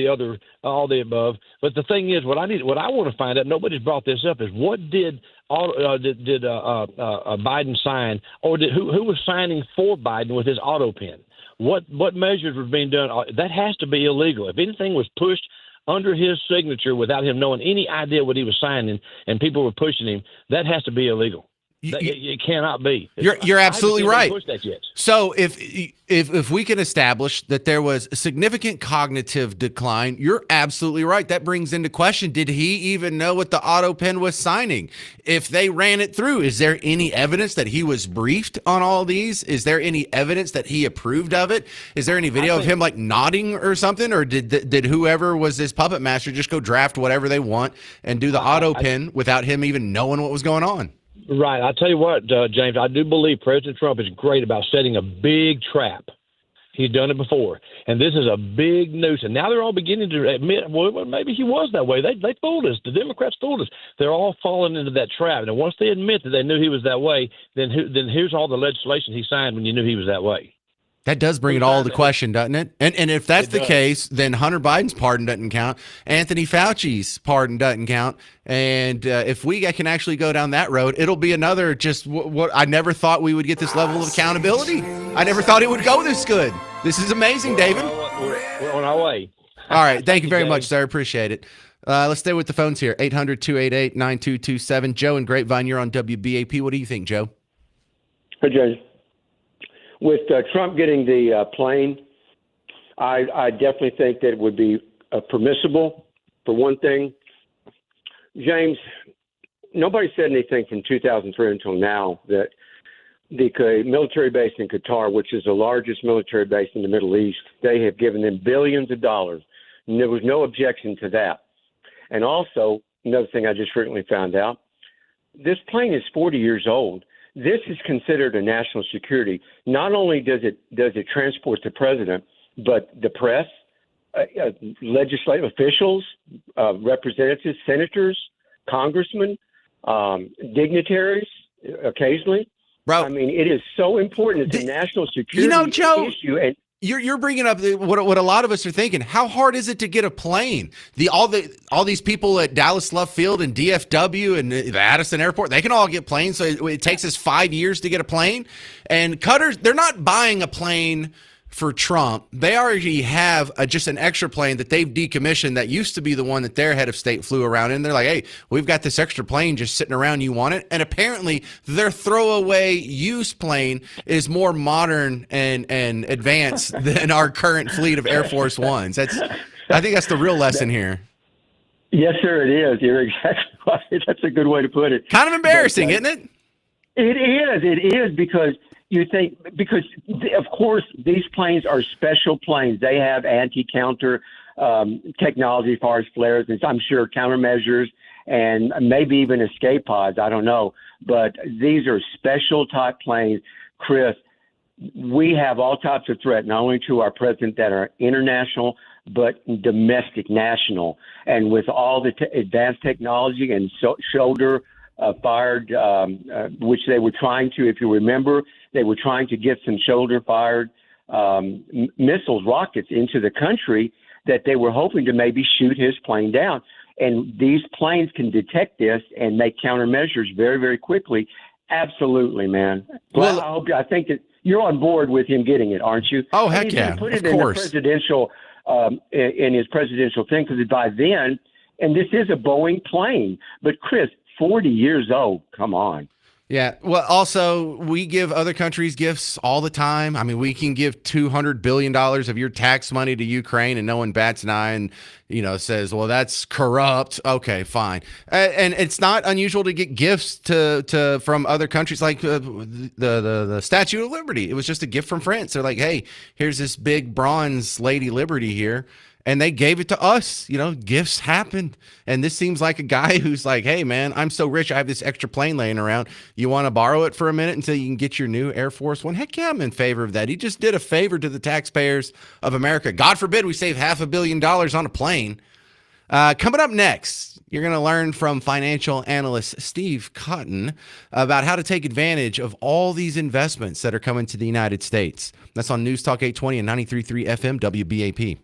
S2: all the above. But the thing is, what I want to find out, nobody's brought this up, is what did Biden sign, or who was signing for Biden with his auto pen? What measures were being done? That has to be illegal. If anything was pushed under his signature without him knowing any idea what he was signing, and people were pushing him, that has to be illegal. It cannot be.
S1: You're absolutely right.
S2: Pushed that yet.
S1: So if we can establish that there was a significant cognitive decline, you're absolutely right. That brings into question, did he even know what the auto pen was signing? If they ran it through, is there any evidence that he was briefed on all these? Is there any evidence that he approved of it? Is there any video of him like nodding or something? Or did whoever was this puppet master just go draft whatever they want and do the auto pen without him even knowing what was going on?
S2: Right. I'll tell you what, James, I do believe President Trump is great about setting a big trap. He's done it before. And this is a big noose. And now they're all beginning to admit, well, maybe he was that way. They fooled us. The Democrats fooled us. They're all falling into that trap. And once they admit that they knew he was that way, then here's all the legislation he signed when you knew he was that way.
S1: That does bring it all to question, doesn't it? And if that's the case, then Hunter Biden's pardon doesn't count. Anthony Fauci's pardon doesn't count. And if we can actually go down that road, it'll be another just what I never thought we would get this level of accountability. I never thought it would go this good. This is amazing, David.
S2: We're on our way.
S1: All right. Thank you very much, sir. Appreciate it. Let's stay with the phones here. 800-288-9227. Joe in Grapevine, you're on WBAP. What do you think, Joe?
S12: Hey, James. With Trump getting the plane, I definitely think that it would be permissible, for one thing. James, nobody said anything from 2003 until now that the military base in Qatar, which is the largest military base in the Middle East, they have given them billions of dollars. And there was no objection to that. And also, another thing I just recently found out, this plane is 40 years old. This is considered a national security. Not only does it transport the president, but the press, legislative officials, representatives, senators, congressmen, dignitaries, occasionally.
S1: Bro,
S12: I mean, it is so important. It's a national security
S1: Joe,
S12: issue. And
S1: you're bringing up what a lot of us are thinking. How hard is it to get a plane? All these people at Dallas Love Field and DFW and the Addison Airport, they can all get planes. So it takes us 5 years to get a plane. And Qatar, they're not buying a plane for Trump. They already have just an extra plane that they've decommissioned that used to be the one that their head of state flew around in. They're like, hey, we've got this extra plane just sitting around. You want it? And apparently their throwaway use plane is more modern and advanced than our current fleet of Air Force Ones. I think that's the real lesson here.
S12: yes, sir, it is. You're exactly right. That's a good way to put it.
S1: Kind of embarrassing, isn't it?
S12: It is because you think, because of course these planes are special planes. They have anti-counter technology as far as flares and I'm sure countermeasures and maybe even escape pods. I don't know, but these are special type planes. Chris, we have all types of threat, not only to our president that are international, but domestic, national. And with all the advanced technology and shoulder fired, which they were trying to, if you remember, they were trying to get some shoulder fired missiles, rockets into the country that they were hoping to maybe shoot his plane down. And these planes can detect this and make countermeasures very, very quickly. Absolutely, man. Well, I think that you're on board with him getting it, aren't you?
S1: Oh, heck yeah.
S12: Put it
S1: of course.
S12: in the presidential, in his presidential thing, because by then, and this is a Boeing plane, but Chris, 40 years old. Come on.
S1: Yeah. Well, also, we give other countries gifts all the time. I mean, we can give $200 billion of your tax money to Ukraine and no one bats an eye and, says, well, that's corrupt. Okay, fine. And it's not unusual to get gifts from other countries, like the Statue of Liberty. It was just a gift from France. They're like, hey, here's this big bronze Lady Liberty here. And they gave it to us. Gifts happen. And this seems like a guy who's like, hey, man, I'm so rich. I have this extra plane laying around. You want to borrow it for a minute until you can get your new Air Force One? Heck yeah, I'm in favor of that. He just did a favor to the taxpayers of America. God forbid we save $500 million on a plane. Coming up next, you're going to learn from financial analyst Steve Cotton about how to take advantage of all these investments that are coming to the United States. That's on News Talk 820 and 93.3 FM WBAP.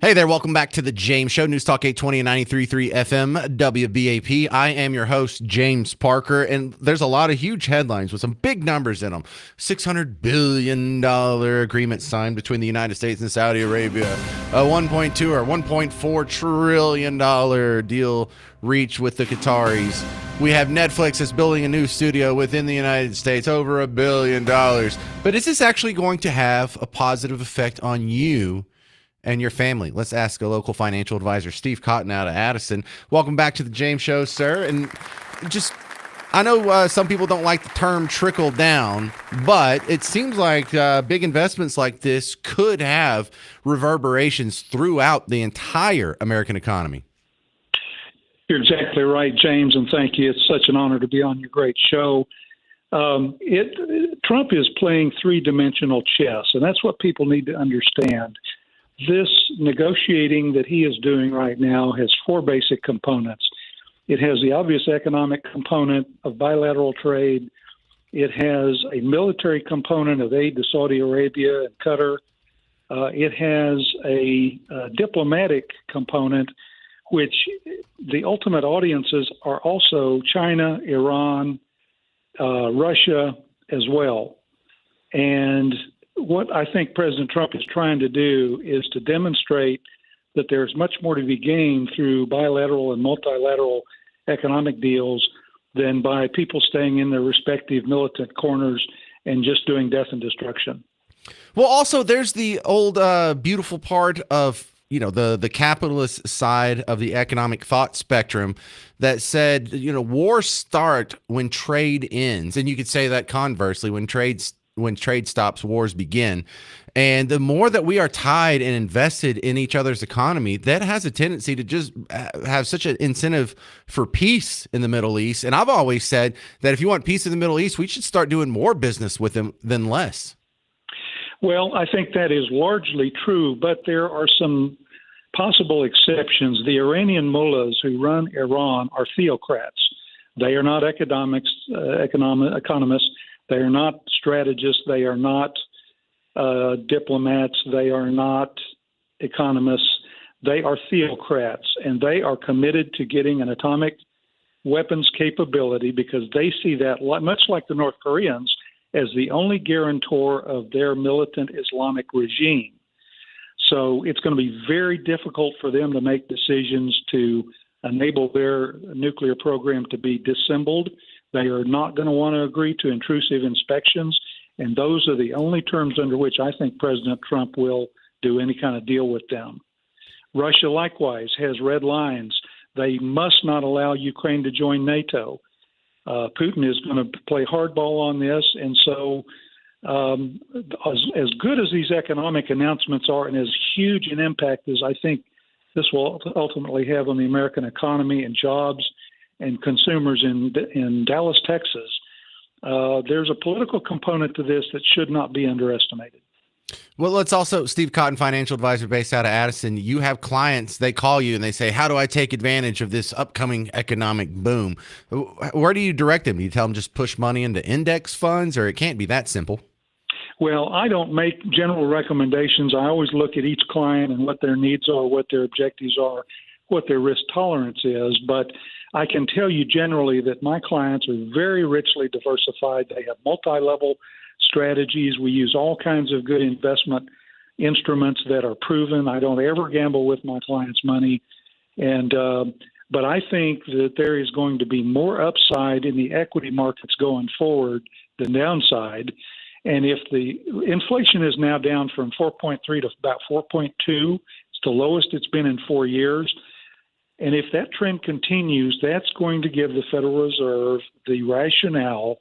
S1: Hey there, welcome back to the James Show, News Talk 820 and 93.3 FM, WBAP. I am your host, James Parker, and there's a lot of huge headlines with some big numbers in them. $600 billion agreement signed between the United States and Saudi Arabia. A $1.2 or $1.4 trillion deal reached with the Qataris. We have Netflix that's building a new studio within the United States, over $1 billion. But is this actually going to have a positive effect on you and your family? Let's ask a local financial advisor, Steve Cotton out of Addison. Welcome back to the James Show, sir. And just, I know some people don't like the term trickle down, but it seems like big investments like this could have reverberations throughout the entire American economy.
S13: You're exactly right, James, and thank you. It's such an honor to be on your great show. Trump is playing three-dimensional chess, and that's what people need to understand. This negotiating that he is doing right now has four basic components. It has the obvious economic component of bilateral trade. It has a military component of aid to Saudi Arabia and Qatar. It has a diplomatic component, which the ultimate audiences are also China, Iran, Russia as well. And what I think President Trump is trying to do is to demonstrate that there's much more to be gained through bilateral and multilateral economic deals than by people staying in their respective militant corners and just doing death and destruction.
S1: Well, also, there's the old beautiful part of, you know, the capitalist side of the economic thought spectrum that said, you know, wars start when trade ends. And you could say that conversely, when trade stops, wars begin. And the more that we are tied and invested in each other's economy, that has a tendency to just have such an incentive for peace in the Middle East. And I've always said that if you want peace in the Middle East, we should start doing more business with them than less.
S13: Well, I think that is largely true, but there are some possible exceptions. The Iranian mullahs who run Iran are theocrats. They are not economists. They are not strategists. They are not diplomats. They are not economists. They are theocrats, and they are committed to getting an atomic weapons capability because they see that, much like the North Koreans, as the only guarantor of their militant Islamic regime. So it's going to be very difficult for them to make decisions to enable their nuclear program to be dissembled. They are not going to want to agree to intrusive inspections, and those are the only terms under which I think President Trump will do any kind of deal with them. Russia likewise has red lines. They must not allow Ukraine to join NATO. Putin is going to play hardball on this, and so as good as these economic announcements are and as huge an impact as I think this will ultimately have on the American economy and jobs and consumers in Dallas, Texas, there's a political component to this that should not be underestimated.
S1: Well, let's also, Steve Cotton, financial advisor based out of Addison, you have clients, they call you and they say, how do I take advantage of this upcoming economic boom? Where do you direct them? Do you tell them just push money into index funds, or it can't be that simple?
S13: Well, I don't make general recommendations. I always look at each client and what their needs are, what their objectives are, what their risk tolerance is. But I can tell you generally that my clients are very richly diversified. They have multi-level strategies. We use all kinds of good investment instruments that are proven. I don't ever gamble with my clients' money. And but I think that there is going to be more upside in the equity markets going forward than downside. And if the inflation is now down from 4.3 to about 4.2, it's the lowest it's been in 4 years. And if that trend continues, that's going to give the Federal Reserve the rationale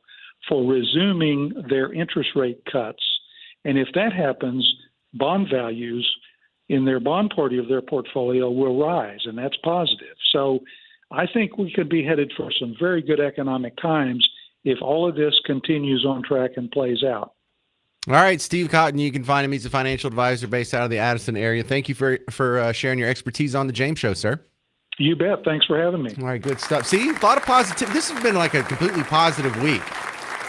S13: for resuming their interest rate cuts. And if that happens, bond values in their bond part of their portfolio will rise, and that's positive. So I think we could be headed for some very good economic times if all of this continues on track and plays out.
S1: All right, Steve Cotton, you can find him. He's a financial advisor based out of the Addison area. Thank you for sharing your expertise on the James Show, sir.
S13: You bet. Thanks for having me.
S1: All right, good stuff. See, a lot of positive. This has been like a completely positive week.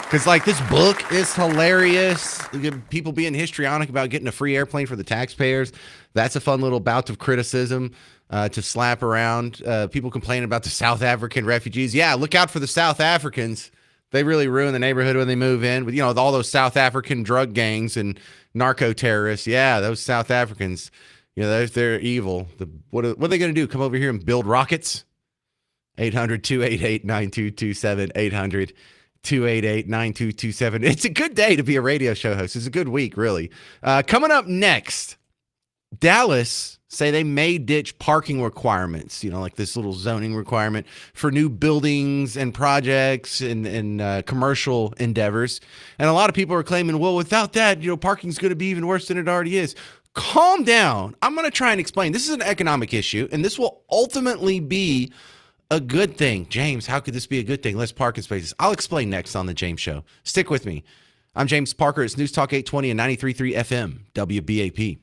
S1: Because, like, this book is hilarious. People being histrionic about getting a free airplane for the taxpayers. That's a fun little bout of criticism to slap around. People complaining about the South African refugees. Yeah, look out for the South Africans. They really ruin the neighborhood when they move in. With, with all those South African drug gangs and narco terrorists. Yeah, those South Africans, they're evil. What are they going to do? Come over here and build rockets? 800-288-9227. 800-288-9227. It's a good day to be a radio show host. It's a good week, really. Coming up next, Dallas say they may ditch parking requirements, like this little zoning requirement for new buildings and projects and commercial endeavors. And a lot of people are claiming, well, without that, parking's going to be even worse than it already is. Calm down. I'm going to try and explain. This is an economic issue, and this will ultimately be a good thing. James, how could this be a good thing? Less parking spaces. I'll explain next on The James Show. Stick with me. I'm James Parker. It's News Talk 820 and 93.3 FM, WBAP.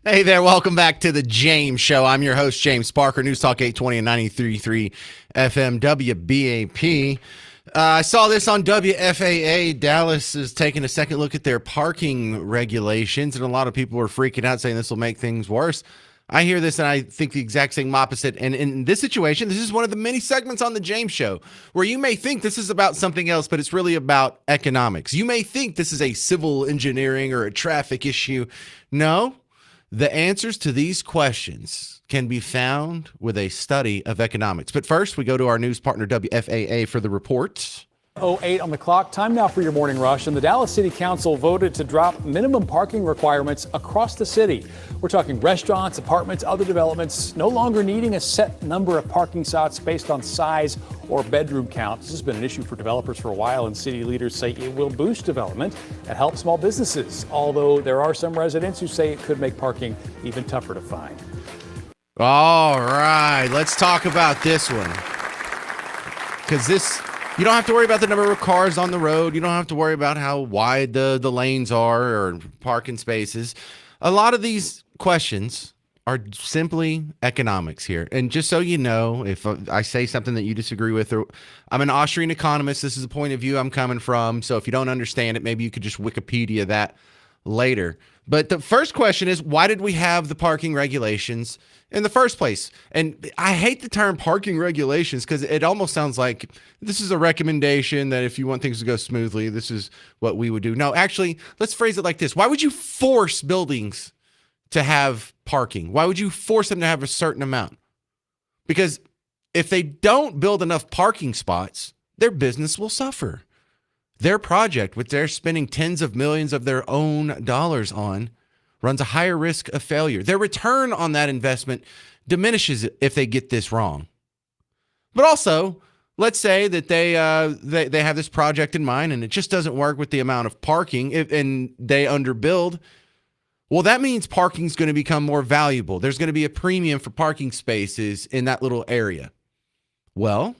S1: Hey there, welcome back to the James Show. I'm your host, James Parker, News Talk 820 and 93.3 FM WBAP. I saw this on WFAA. Dallas is taking a second look at their parking regulations, and a lot of people are freaking out saying this will make things worse. I hear this and I think the exact same opposite. And in this situation, this is one of the many segments on the James Show where you may think this is about something else, but it's really about economics. You may think this is a civil engineering or a traffic issue. No, the answers to these questions can be found with a study of economics. But first, we go to our news partner, WFAA, for the reports.
S14: 8 on the clock. Time now for your morning rush. And the Dallas City Council voted to drop minimum parking requirements across the city. We're talking restaurants, apartments, other developments no longer needing a set number of parking spots based on size or bedroom count. This has been an issue for developers for a while, and city leaders say it will boost development and help small businesses. Although there are some residents who say it could make parking even tougher to find.
S1: All right, let's talk about this one. Because you don't have to worry about the number of cars on the road. You don't have to worry about how wide the lanes are or parking spaces. A lot of these questions are simply economics here. And just so you know, if I say something that you disagree with, or I'm an Austrian economist, this is the point of view I'm coming from. So if you don't understand it, maybe you could just Wikipedia that later. But the first question is, why did we have the parking regulations in the first place? And I hate the term parking regulations because it almost sounds like this is a recommendation that if you want things to go smoothly, this is what we would do. No, actually, let's phrase it like this. Why would you force buildings to have parking? Why would you force them to have a certain amount? Because if they don't build enough parking spots, their business will suffer. Their project, which they're spending tens of millions of their own dollars on, runs a higher risk of failure. Their return on that investment diminishes if they get this wrong. But also, let's say that they have this project in mind and it just doesn't work with the amount of parking and they underbuild. Well, that means parking is going to become more valuable. There's going to be a premium for parking spaces in that little area. Well,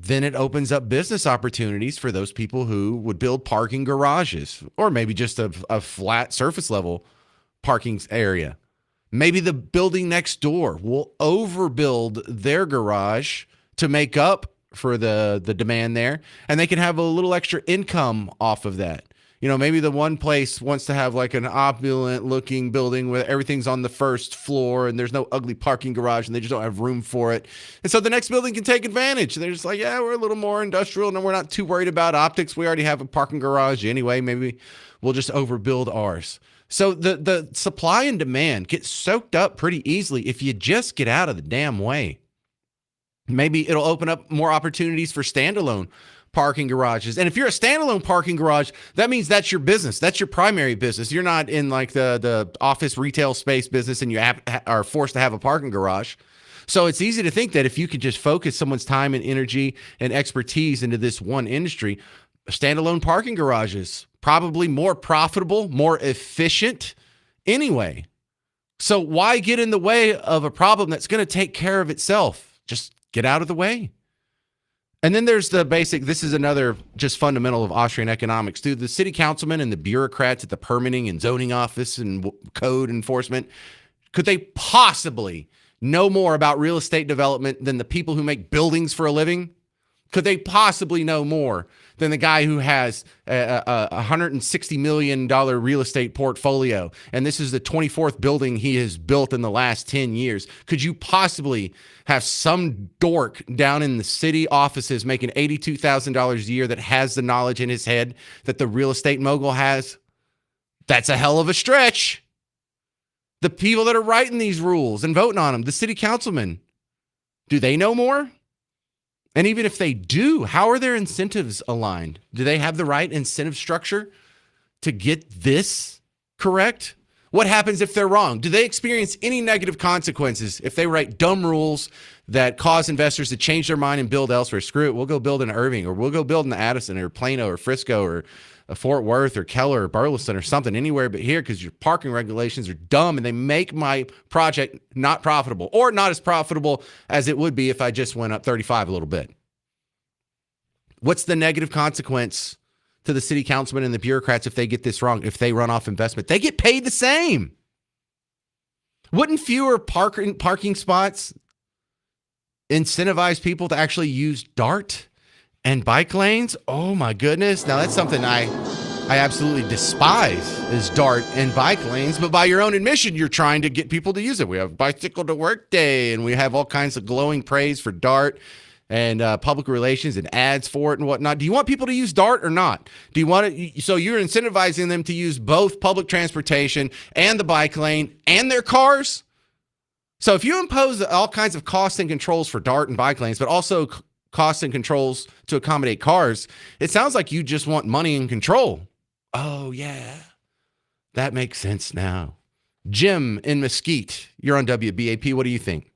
S1: then it opens up business opportunities for those people who would build parking garages or maybe just a flat surface level parking area. Maybe the building next door will overbuild their garage to make up for the demand there, and they can have a little extra income off of that. You know, maybe the one place wants to have like an opulent looking building where everything's on the first floor and there's no ugly parking garage and they just don't have room for it. And so the next building can take advantage. They're just like, yeah, we're a little more industrial and we're not too worried about optics. We already have a parking garage anyway. Maybe we'll just overbuild ours. So the supply and demand gets soaked up pretty easily if you just get out of the damn way. Maybe it'll open up more opportunities for standalone parking garages. And if you're a standalone parking garage, that means that's your business. That's your primary business. You're not in like the office retail space business and you are forced to have a parking garage. So it's easy to think that if you could just focus someone's time and energy and expertise into this one industry, standalone parking garages, probably more profitable, more efficient anyway. So why get in the way of a problem that's going to take care of itself? Just get out of the way. And then there's the basic, this is another just fundamental of Austrian economics, too. The city councilmen and the bureaucrats at the permitting and zoning office and code enforcement, could they possibly know more about real estate development than the people who make buildings for a living? Could they possibly know more than the guy who has a $160 million real estate portfolio, and this is the 24th building he has built in the last 10 years? Could you possibly have some dork down in the city offices making $82,000 a year that has the knowledge in his head that the real estate mogul has? That's a hell of a stretch. The people that are writing these rules and voting on them, the city councilmen, do they know more? And even if they do, how are their incentives aligned? Do they have the right incentive structure to get this correct? What happens if they're wrong? Do they experience any negative consequences if they write dumb rules that cause investors to change their mind and build elsewhere? Screw it, we'll go build in Irving, or we'll go build in Addison or Plano or Frisco or Fort Worth or Keller or Burleson or something, anywhere but here, because your parking regulations are dumb and they make my project not profitable, or not as profitable as it would be if I just went up 35 a little bit. What's the negative consequence to the city councilmen and the bureaucrats if they get this wrong, if they run off investment? They get paid the same. Wouldn't fewer parking spots incentivize people to actually use DART and bike lanes? Oh my goodness. Now that's something I absolutely despise is DART and bike lanes, but by your own admission, you're trying to get people to use it. We have Bicycle to Work Day, and we have all kinds of glowing praise for DART and public relations and ads for it and whatnot. Do you want people to use DART or not? Do you want it? So you're incentivizing them to use both public transportation and the bike lane and their cars? So if you impose all kinds of costs and controls for DART and bike lanes, but also costs and controls to accommodate cars, it sounds like you just want money and control. Oh, yeah. That makes sense now. Jim in Mesquite, you're on WBAP. What do you think?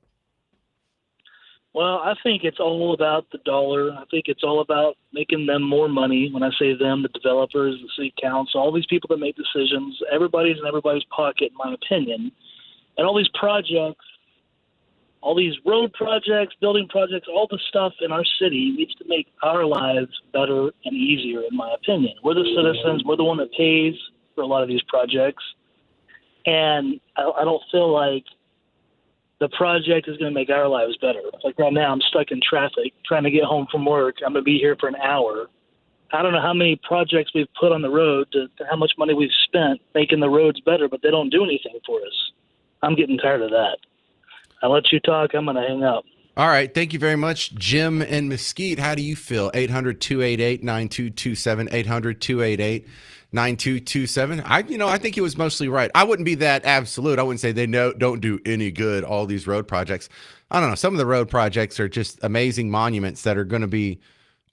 S15: Well, I think it's all about the dollar. I think it's all about making them more money. When I say them, the developers, the city council, all these people that make decisions, everybody's in everybody's pocket, in my opinion. And all these projects, all these road projects, building projects, all the stuff in our city needs to make our lives better and easier, in my opinion. We're the citizens. We're the one that pays for a lot of these projects. And I don't feel like the project is going to make our lives better. Like right now, I'm stuck in traffic trying to get home from work. I'm going to be here for an hour. I don't know how many projects we've put on the road to how much money we've spent making the roads better, but they don't do anything for us. I'm getting tired of that. I'll let you talk. I'm going to hang up.
S1: All right. Thank you very much, Jim in Mesquite. How do you feel? 800-288-9227, 800-288-9227. I think he was mostly right. I wouldn't be that absolute. I wouldn't say they don't do any good, all these road projects. I don't know. Some of the road projects are just amazing monuments that are going to be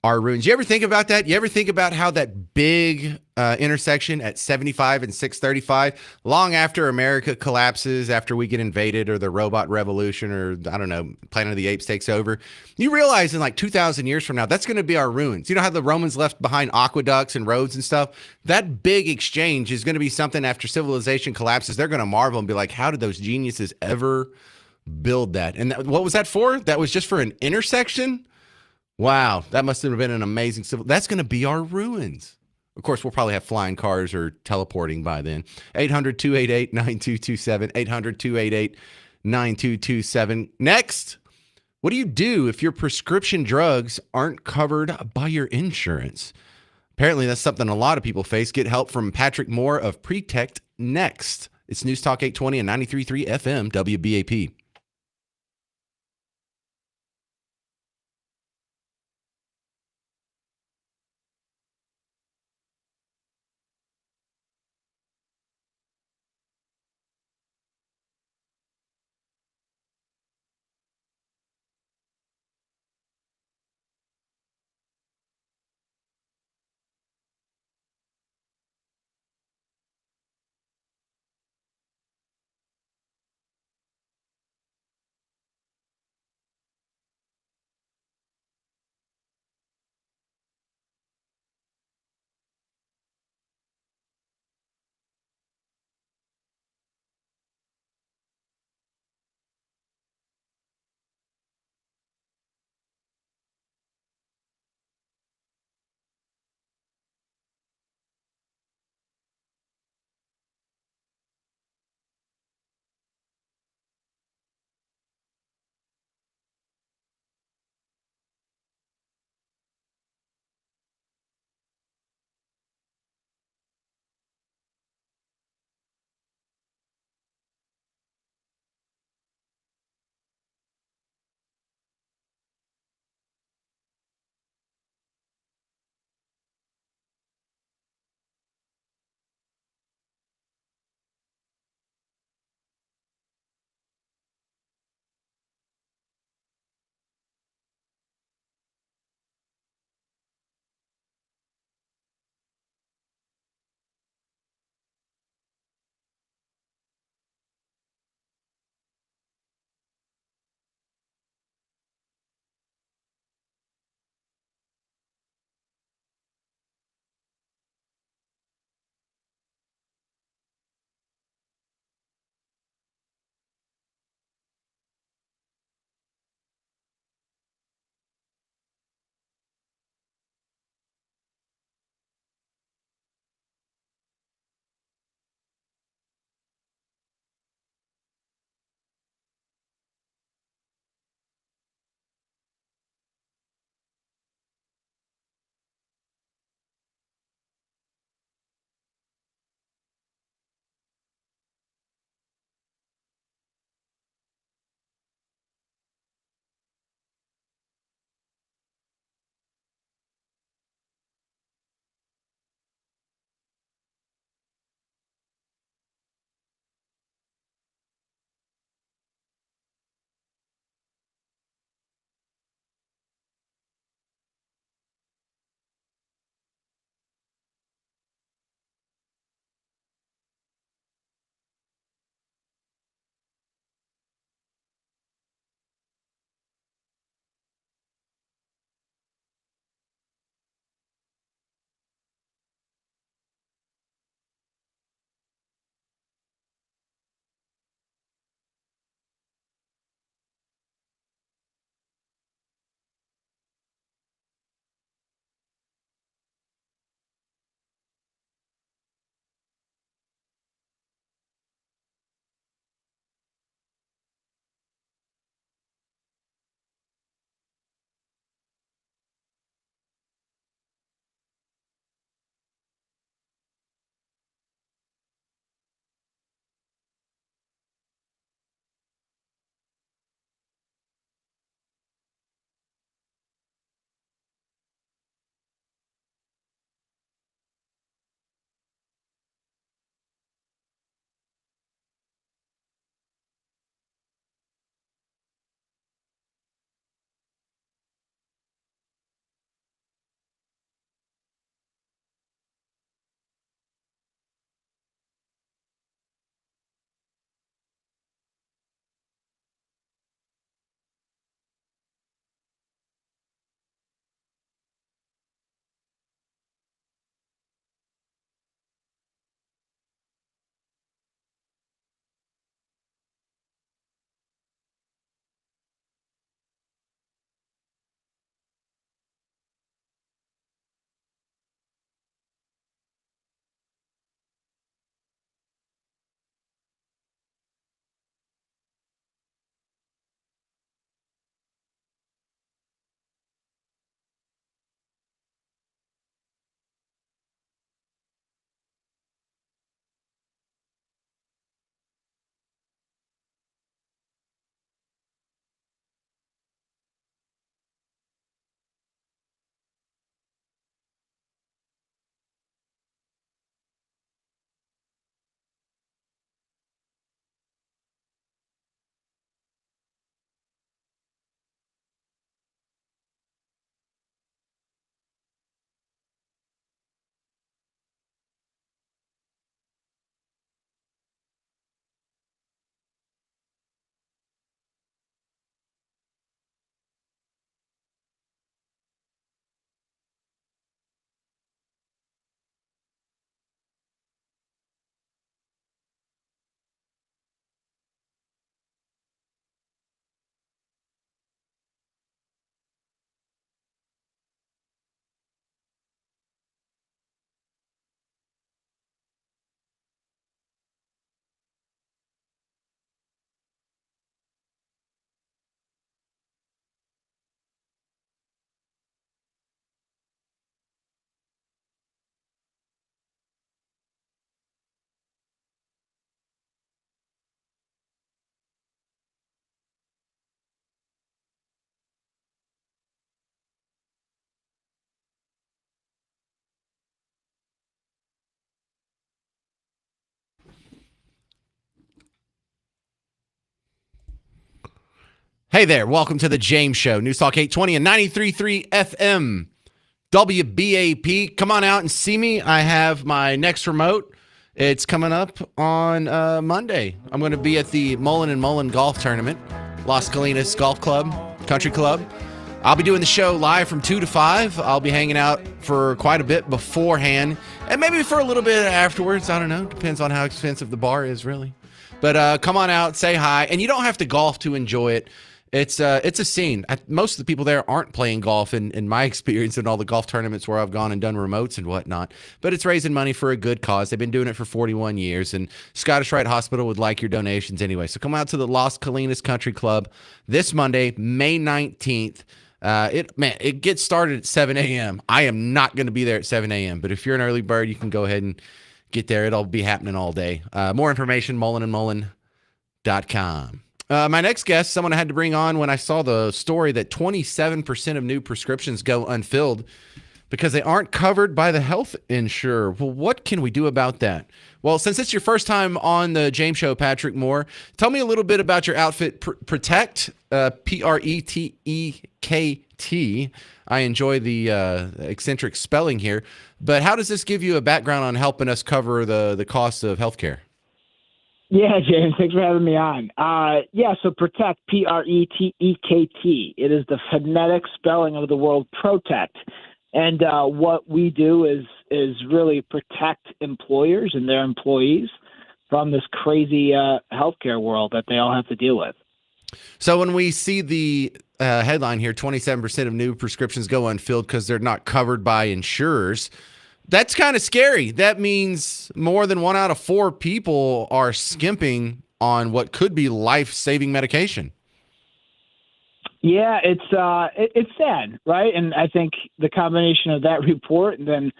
S1: our ruins. You ever think about that? You ever think about how that big intersection at 75 and 635, long after America collapses, after we get invaded or the robot revolution or, I don't know, Planet of the Apes takes over, you realize in like 2,000 years from now, that's going to be our ruins. You know how the Romans left behind aqueducts and roads and stuff? That big exchange is going to be something after civilization collapses. They're going to marvel and be like, how did those geniuses ever build that? And what was that for? That was just for an intersection? Wow, that must have been an amazing civil. That's going to be our ruins. Of course, we'll probably have flying cars or teleporting by then. 800-288-9227, 800-288-9227. Next, what do you do if your prescription drugs aren't covered by your insurance? Apparently, that's something a lot of people face. Get help from Patrick Moore of Pretect next. It's News Talk 820 and 93.3 FM WBAP. Hey there, welcome to the James Show, News Talk 820 and 93.3 FM, WBAP. Come on out and see me. I have my next remote. It's coming up on Monday. I'm going to be at the Mullen & Mullen Golf Tournament, Las Colinas Golf Club, Country Club. I'll be doing the show live from 2 to 5. I'll be hanging out for quite a bit beforehand and maybe for a little bit afterwards. I don't know. Depends on how expensive the bar is, really. But come on out, say hi. And you don't have to golf to enjoy it. It's a scene. Most of the people there aren't playing golf in my experience in all the golf tournaments where I've gone and done remotes and whatnot. But it's raising money for a good cause. They've been doing it for 41 years, and Scottish Rite Hospital would like your donations anyway. So come out to the Las Colinas Country Club this Monday, May 19th. It gets started at 7 a.m. I am not going to be there at 7 a.m., but if you're an early bird, you can go ahead and get there. It'll be happening all day. More information, mullenandmullen.com. My next guest, someone I had to bring on when I saw the story that 27% of new prescriptions go unfilled because they aren't covered by the health insurer. Well, what can we do about that? Well, since it's your first time on the James Show, Patrick Moore, tell me a little bit about your outfit, Pretect, P-R-E-T-E-K-T. I enjoy the eccentric spelling here, but how does this give you a background on helping us cover the cost of healthcare?
S16: Yeah, James, thanks for having me on. So Pretect, P-R-E-T-E-K-T. It is the phonetic spelling of the word protect. And what we do is really protect employers and their employees from this crazy healthcare world that they all have to deal with.
S1: So when we see the headline here, 27% of new prescriptions go unfilled because they're not covered by insurers, that's kind of scary. That means more than 1 out of 4 people are skimping on what could be life-saving medication.
S16: Yeah, it's sad, right? And I think the combination of that report and then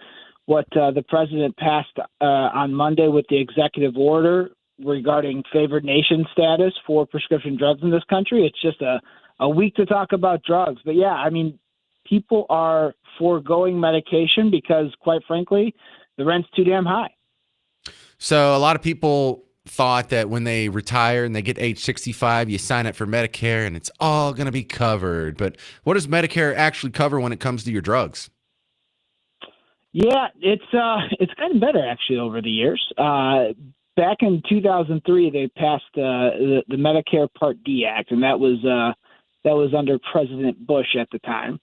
S16: what the president passed on Monday with the executive order regarding favored nation status for prescription drugs in this country, it's just a week to talk about drugs. But yeah, I mean, people are foregoing medication because, quite frankly, the rent's too damn high.
S1: So a lot of people thought that when they retire and they get age 65, you sign up for Medicare and it's all going to be covered. But what does Medicare actually cover when it comes to your drugs?
S16: Yeah, it's gotten better actually over the years. Back in 2003, they passed the Medicare Part D Act, and that was under President Bush at the time.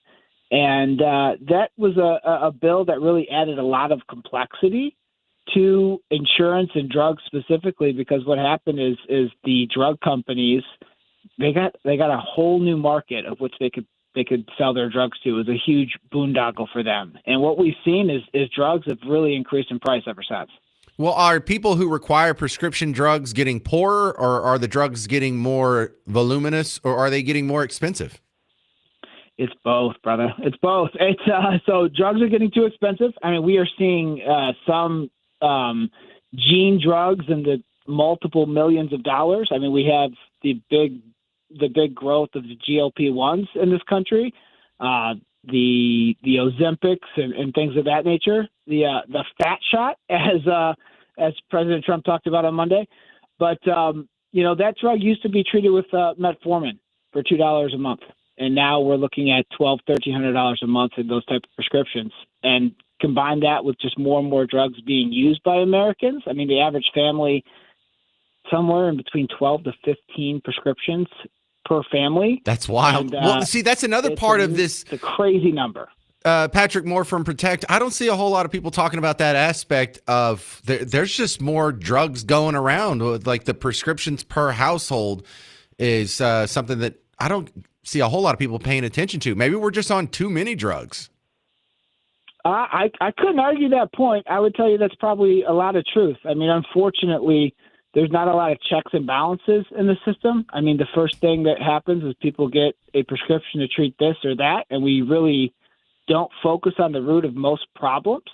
S16: And that was a bill that really added a lot of complexity to insurance and drugs specifically, because what happened is the drug companies, they got a whole new market of which they could sell their drugs to. It was a huge boondoggle for them. And what we've seen is drugs have really increased in price ever since.
S1: Well, are people who require prescription drugs getting poorer, or are the drugs getting more voluminous, or are they getting more expensive?
S16: It's both, brother. It's both. So drugs are getting too expensive. I mean, we are seeing some gene drugs in the multiple millions of dollars. I mean, we have the big growth of the GLP-1s in this country, the Ozempics and things of that nature. The fat shot, as President Trump talked about on Monday. But that drug used to be treated with metformin for $2 a month. And now we're looking at $1,200-$1,300 a month in those type of prescriptions. And combine that with just more and more drugs being used by Americans. I mean, the average family, somewhere in between 12 to 15 prescriptions per family.
S1: That's wild. Well, see, that's another part of this.
S16: It's a crazy number.
S1: Patrick Moore from Pretect. I don't see a whole lot of people talking about that aspect of there's just more drugs going around. Like the prescriptions per household is something that I don't see a whole lot of people paying attention to. Maybe we're just on too many drugs.
S16: I couldn't argue that point. I would tell you that's probably a lot of truth. I mean, unfortunately, there's not a lot of checks and balances in the system. I mean, the first thing that happens is people get a prescription to treat this or that, and we really don't focus on the root of most problems.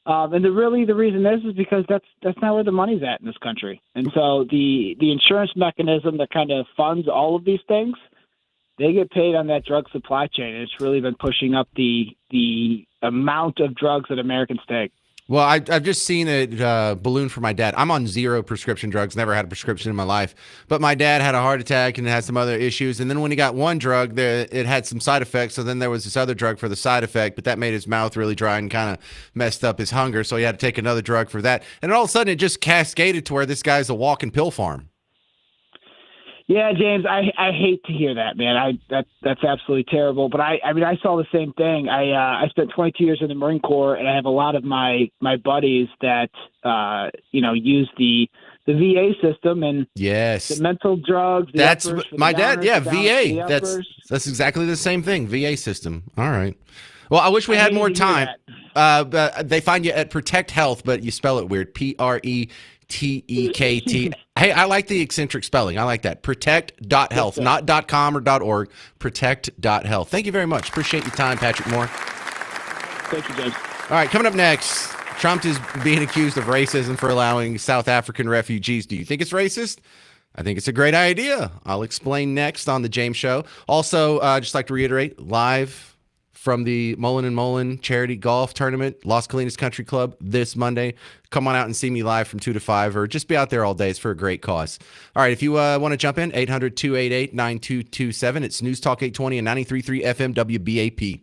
S16: And the reason is because that's not where the money's at in this country. And so the insurance mechanism that kind of funds all of these things, they get paid on that drug supply chain. And it's really been pushing up the amount of drugs that Americans take.
S1: Well, I've just seen it balloon for my dad. I'm on 0 prescription drugs, never had a prescription in my life. But my dad had a heart attack and had some other issues. And then when he got one drug, it had some side effects. So then there was this other drug for the side effect, but that made his mouth really dry and kind of messed up his hunger. So he had to take another drug for that. And all of a sudden, it just cascaded to where this guy's a walking pill farm.
S16: Yeah, James, I hate to hear that, man. That's absolutely terrible. But I mean, I saw the same thing. I spent 22 years in the Marine Corps, and I have a lot of my buddies that use the VA system and
S1: yes,
S16: the mental drugs.
S1: That's my dad. Yeah, VA. That's exactly the same thing. VA system. All right. Well, I wish we had more time. But they find you at Protect Health, but you spell it weird. PRETEKT. Hey, I like the eccentric spelling. I like that. Protect.health, not .com or .org. Protect.health. Thank you very much. Appreciate your time, Patrick Moore.
S16: Thank you, James.
S1: All right, coming up next, Trump is being accused of racism for allowing South African refugees. Do you think it's racist? I think it's a great idea. I'll explain next on the James Show. Also, just like to reiterate, live from the Mullen & Mullen Charity Golf Tournament, Las Colinas Country Club, this Monday. Come on out and see me live from 2 to 5, or just be out there all day. It's for a great cause. All right, if you want to jump in, 800-288-9227. It's News Talk 820 and 93.3 FM WBAP.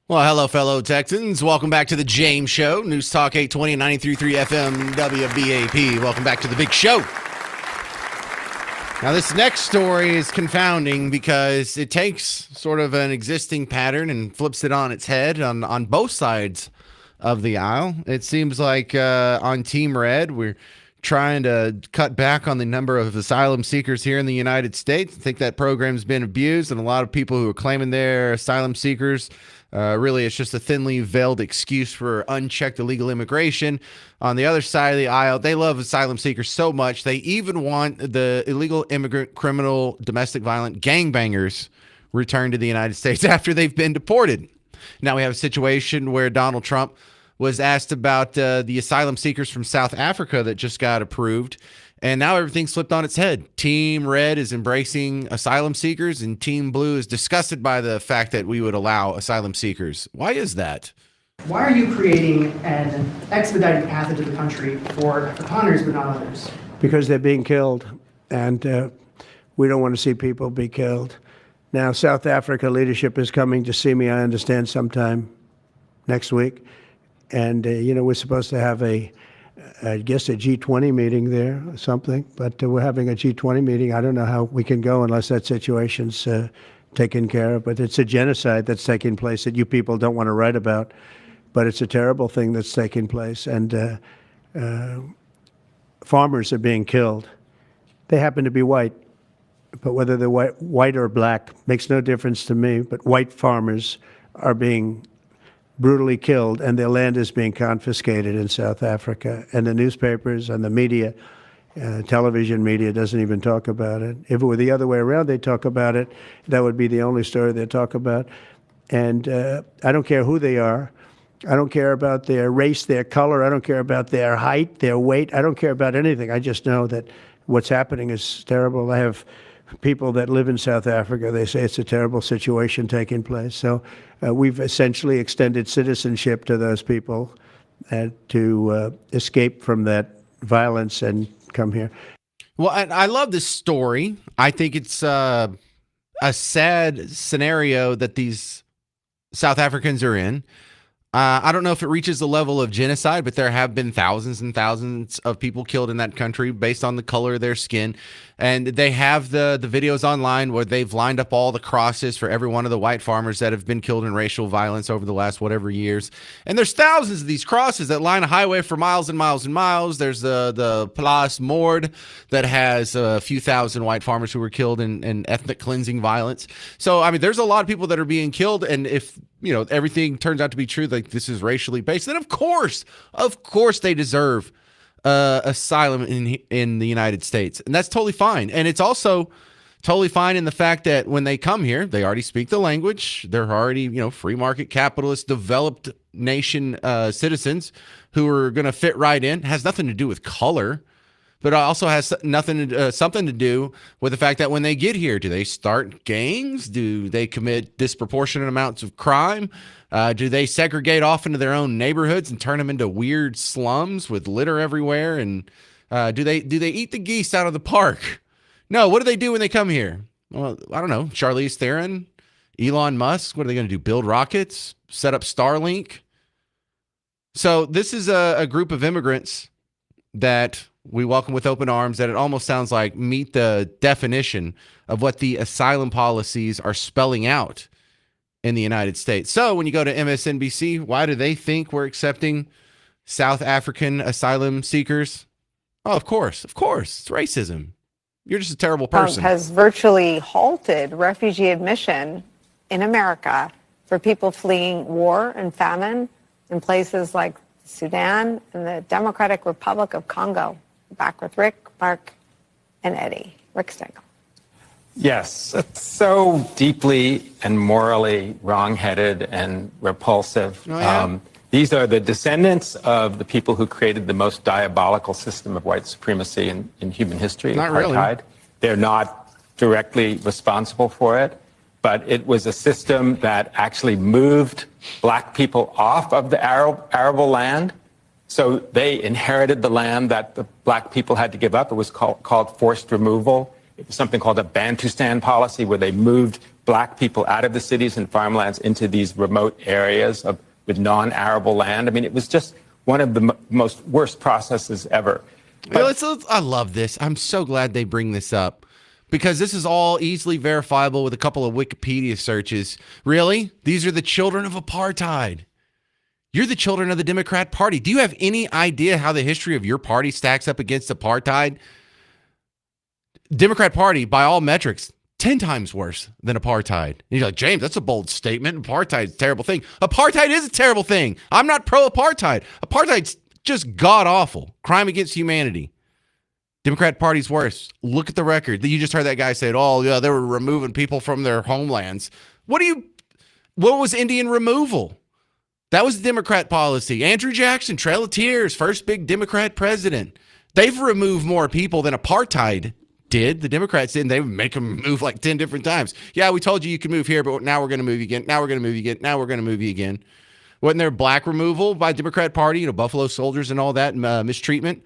S1: Well, hello, fellow Texans. Welcome back to the James Show. News Talk 820 and 93.3 FM WBAP. Welcome back to the big show. Now, this next story is confounding because it takes sort of an existing pattern and flips it on its head on both sides of the aisle. It seems like on Team Red, we're trying to cut back on the number of asylum seekers here in the United States. I think that program's been abused, and a lot of people who are claiming they're asylum seekers, really it's just a thinly veiled excuse for unchecked illegal immigration. On the other side of the aisle, they love asylum seekers so much, they even want the illegal immigrant, criminal, domestic violent gangbangers returned to the United States after they've been deported. Now we have a situation where Donald Trump was asked about the asylum seekers from South Africa that just got approved. And now everything's flipped on its head. Team Red is embracing asylum seekers, and Team Blue is disgusted by the fact that we would allow asylum seekers. Why is that?
S17: Why are you creating an expedited path into the country for Afrikaners but not others?
S18: Because they're being killed, and we don't want to see people be killed. Now, South Africa leadership is coming to see me, I understand, sometime next week. And, we're supposed to have I guess a G20 meeting there or something, but we're having a G20 meeting. I don't know how we can go unless that situation's taken care of, but it's a genocide that's taking place that you people don't want to write about, but it's a terrible thing that's taking place. And farmers are being killed. They happen to be white, but whether they're white or black makes no difference to me, but white farmers are being brutally killed, and their land is being confiscated in South Africa. And the newspapers and the media, television media, doesn't even talk about it. If it were the other way around, they'd talk about it. That would be the only story they'd talk about. And I don't care who they are. I don't care about their race, their color. I don't care about their height, their weight. I don't care about anything. I just know that what's happening is terrible. I have people that live in South Africa. They say it's a terrible situation taking place. So we've essentially extended citizenship to those people to escape from that violence and come here.
S1: Well, I love this story. I think it's a sad scenario that these South Africans are in. I don't know if it reaches the level of genocide, but there have been thousands and thousands of people killed in that country based on the color of their skin. And they have the videos online where they've lined up all the crosses for every one of the white farmers that have been killed in racial violence over the last whatever years. And there's thousands of these crosses that line a highway for miles and miles and miles. There's the Place Moord that has a few thousand white farmers who were killed in ethnic cleansing violence. So, I mean, there's a lot of people that are being killed. And if everything turns out to be true, like this is racially based, then of course they deserve asylum in the United States. And that's totally fine. And it's also totally fine in the fact that when they come here, they already speak the language. They're already, free market capitalist, developed nation citizens who are going to fit right in. It has nothing to do with color, but it also has something to do with the fact that when they get here, do they start gangs? Do they commit disproportionate amounts of crime? Do they segregate off into their own neighborhoods and turn them into weird slums with litter everywhere? And do they eat the geese out of the park? No. What do they do when they come here? Well, I don't know. Charlize Theron, Elon Musk. What are they going to do? Build rockets? Set up Starlink? So this is a group of immigrants that we welcome with open arms, that it almost sounds like meet the definition of what the asylum policies are spelling out in the United States. So when you go to MSNBC, why do they think we're accepting South African asylum seekers? Oh, of course. It's racism. You're just a terrible person.
S19: Trump has virtually halted refugee admission in America for people fleeing war and famine in places like Sudan and the Democratic Republic of Congo. Back with Rick, Mark, and Eddie. Rick Stengel.
S20: Yes, it's so deeply and morally wrongheaded and repulsive.
S1: Oh, yeah?
S20: These are the descendants of the people who created the most diabolical system of white supremacy in human history,
S1: Not
S20: apartheid.
S1: really.
S20: They're not directly responsible for it, but it was a system that actually moved black people off of the arable land. So they inherited the land that the black people had to give up. It was called forced removal. It was something called a Bantustan policy, where they moved black people out of the cities and farmlands into these remote areas with non-arable land. I mean, it was just one of the most worst processes ever.
S1: I love this. I'm so glad they bring this up because this is all easily verifiable with a couple of Wikipedia searches. Really? These are the children of apartheid. You're the children of the Democrat Party. Do you have any idea how the history of your party stacks up against apartheid? Democrat Party, by all metrics, 10 times worse than apartheid. And you're like, James, that's a bold statement. Apartheid's a terrible thing. Apartheid is a terrible thing. I'm not pro-apartheid. Apartheid's just god-awful. Crime against humanity. Democrat Party's worse. Look at the record. You just heard that guy say, oh, yeah, they were removing people from their homelands. What was Indian removal? That was the Democrat policy. Andrew Jackson, Trail of Tears, first big Democrat president. They've removed more people than apartheid did. The Democrats did. They would make them move like 10 different times. Yeah, we told you can move here, but now we're going to move you again. Now we're going to move you again. Now we're going to move you again. Wasn't there black removal by Democrat Party, Buffalo Soldiers and all that, mistreatment?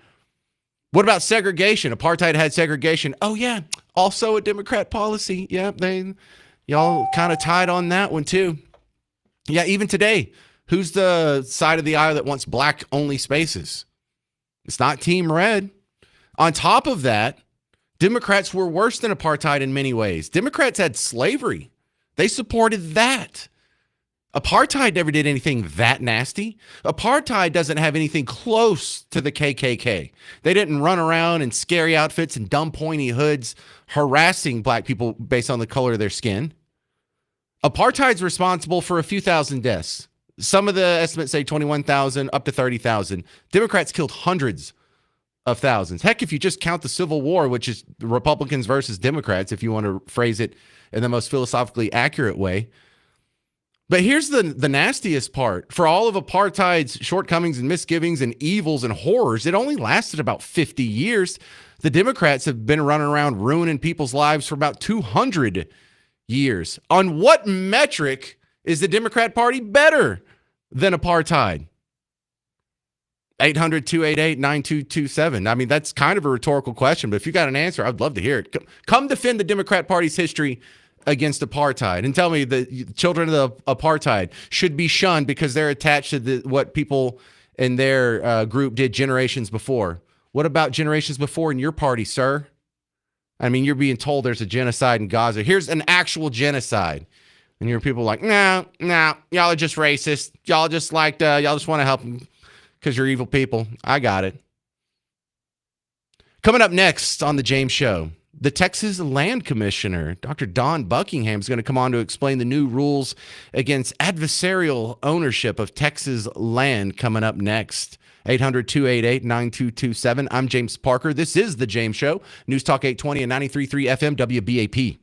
S1: What about segregation? Apartheid had segregation. Oh, yeah, also a Democrat policy. Yeah, y'all kind of tied on that one, too. Yeah, even today, who's the side of the aisle that wants black-only spaces? It's not Team Red. On top of that, Democrats were worse than apartheid in many ways. Democrats had slavery. They supported that. Apartheid never did anything that nasty. Apartheid doesn't have anything close to the KKK. They didn't run around in scary outfits and dumb pointy hoods harassing black people based on the color of their skin. Apartheid's responsible for a few thousand deaths. Some of the estimates say 21,000 up to 30,000. Democrats killed hundreds of thousands. Heck, if you just count the Civil War, which is Republicans versus Democrats, if you want to phrase it in the most philosophically accurate way. But here's the nastiest part. For all of apartheid's shortcomings and misgivings and evils and horrors, it only lasted about 50 years. The Democrats have been running around ruining people's lives for about 200 years. On what metric is the Democrat Party better than apartheid? 800-288-9227. I mean, that's kind of a rhetorical question, but if you got an answer, I'd love to hear it. Come defend the Democrat Party's history against apartheid and tell me the children of the apartheid should be shunned because they're attached to what people in their group did generations before. What about generations before in your party, sir? I mean, you're being told there's a genocide in Gaza. Here's an actual genocide. And your people are like, no, y'all are just racist. Y'all just y'all just want to help them because you're evil people. I got it. Coming up next on The James Show, the Texas Land Commissioner, Dr. Don Buckingham, is going to come on to explain the new rules against adversarial ownership of Texas land coming up next. 800-288-9227. I'm James Parker. This is The James Show. News Talk 820 and 93.3 FM WBAP.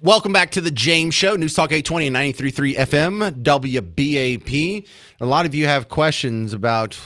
S1: Welcome back to the James Show, News Talk 820 and 93.3 FM, WBAP. A lot of you have questions about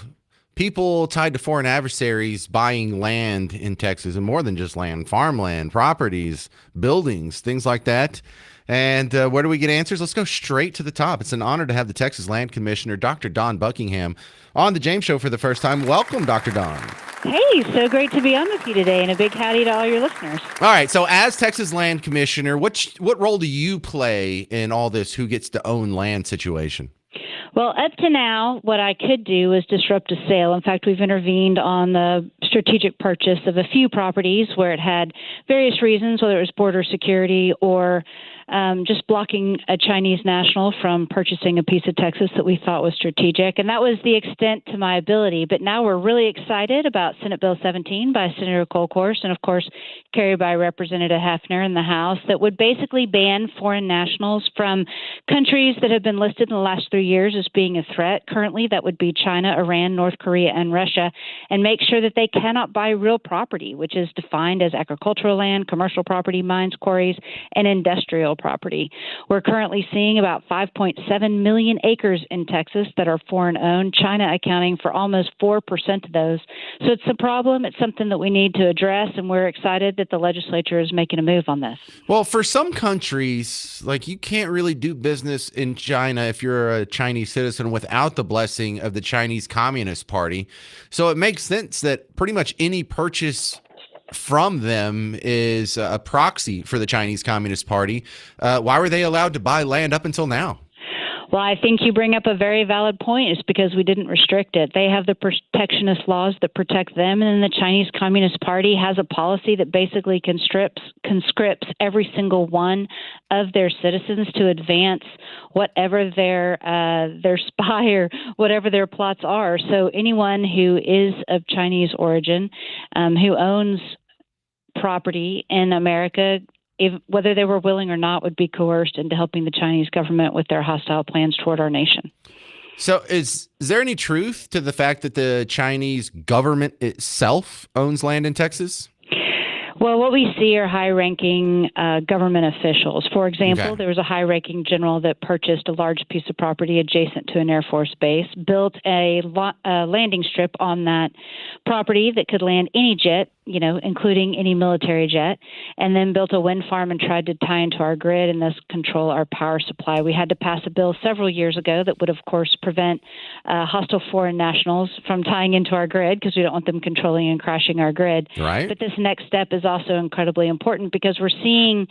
S1: people tied to foreign adversaries buying land in Texas, and more than just land, farmland, properties, buildings, things like that. And where do we get answers? Let's go straight to the top. It's an honor to have the Texas Land Commissioner, Dr. Dawn Buckingham, on the James Show for the first time. Welcome, Dr. Dawn.
S21: Hey, so great to be on with you today, and a big howdy to all your listeners.
S1: All right, so as Texas Land Commissioner, what role do you play in all this who gets to own land situation?
S21: Well, up to now, what I could do is disrupt a sale. In fact, we've intervened on the strategic purchase of a few properties where it had various reasons, whether it was border security or just blocking a Chinese national from purchasing a piece of Texas that we thought was strategic. And that was the extent to my ability. But now we're really excited about Senate Bill 17 by Senator Kolkhorst and, of course, carried by Representative Hefner in the House that would basically ban foreign nationals from countries that have been listed in the last 3 years as being a threat. Currently, that would be China, Iran, North Korea, and Russia, and make sure that they cannot buy real property, which is defined as agricultural land, commercial property, mines, quarries, and industrial property. We're currently seeing about 5.7 million acres in Texas that are foreign owned, China accounting for almost 4% of those. So it's a problem. It's something that we need to address, and we're excited that the legislature is making a move on this.
S1: Well, for some countries, like you can't really do business in China if you're a Chinese citizen without the blessing of the Chinese Communist Party. So it makes sense that pretty much any purchase from them is a proxy for the Chinese Communist Party. Why were they allowed to buy land up until now?
S21: Well, I think you bring up a very valid point. It's because we didn't restrict it. They have the protectionist laws that protect them, and then the Chinese Communist Party has a policy that basically conscripts every single one of their citizens to advance whatever their spy or whatever their plots are. So anyone who is of Chinese origin, who owns property in America, whether they were willing or not, would be coerced into helping the Chinese government with their hostile plans toward our nation.
S1: So is there any truth to the fact that the Chinese government itself owns land in Texas?
S21: Well, what we see are high-ranking government officials. For example,
S1: Okay.
S21: there was a high-ranking general that purchased a large piece of property adjacent to an Air Force base, built a landing strip on that property that could land any jet, including any military jet, and then built a wind farm and tried to tie into our grid and thus control our power supply. We had to pass a bill several years ago that would, of course, prevent hostile foreign nationals from tying into our grid because we don't want them controlling and crashing our grid.
S1: Right.
S21: But this next step is also incredibly important because we're seeing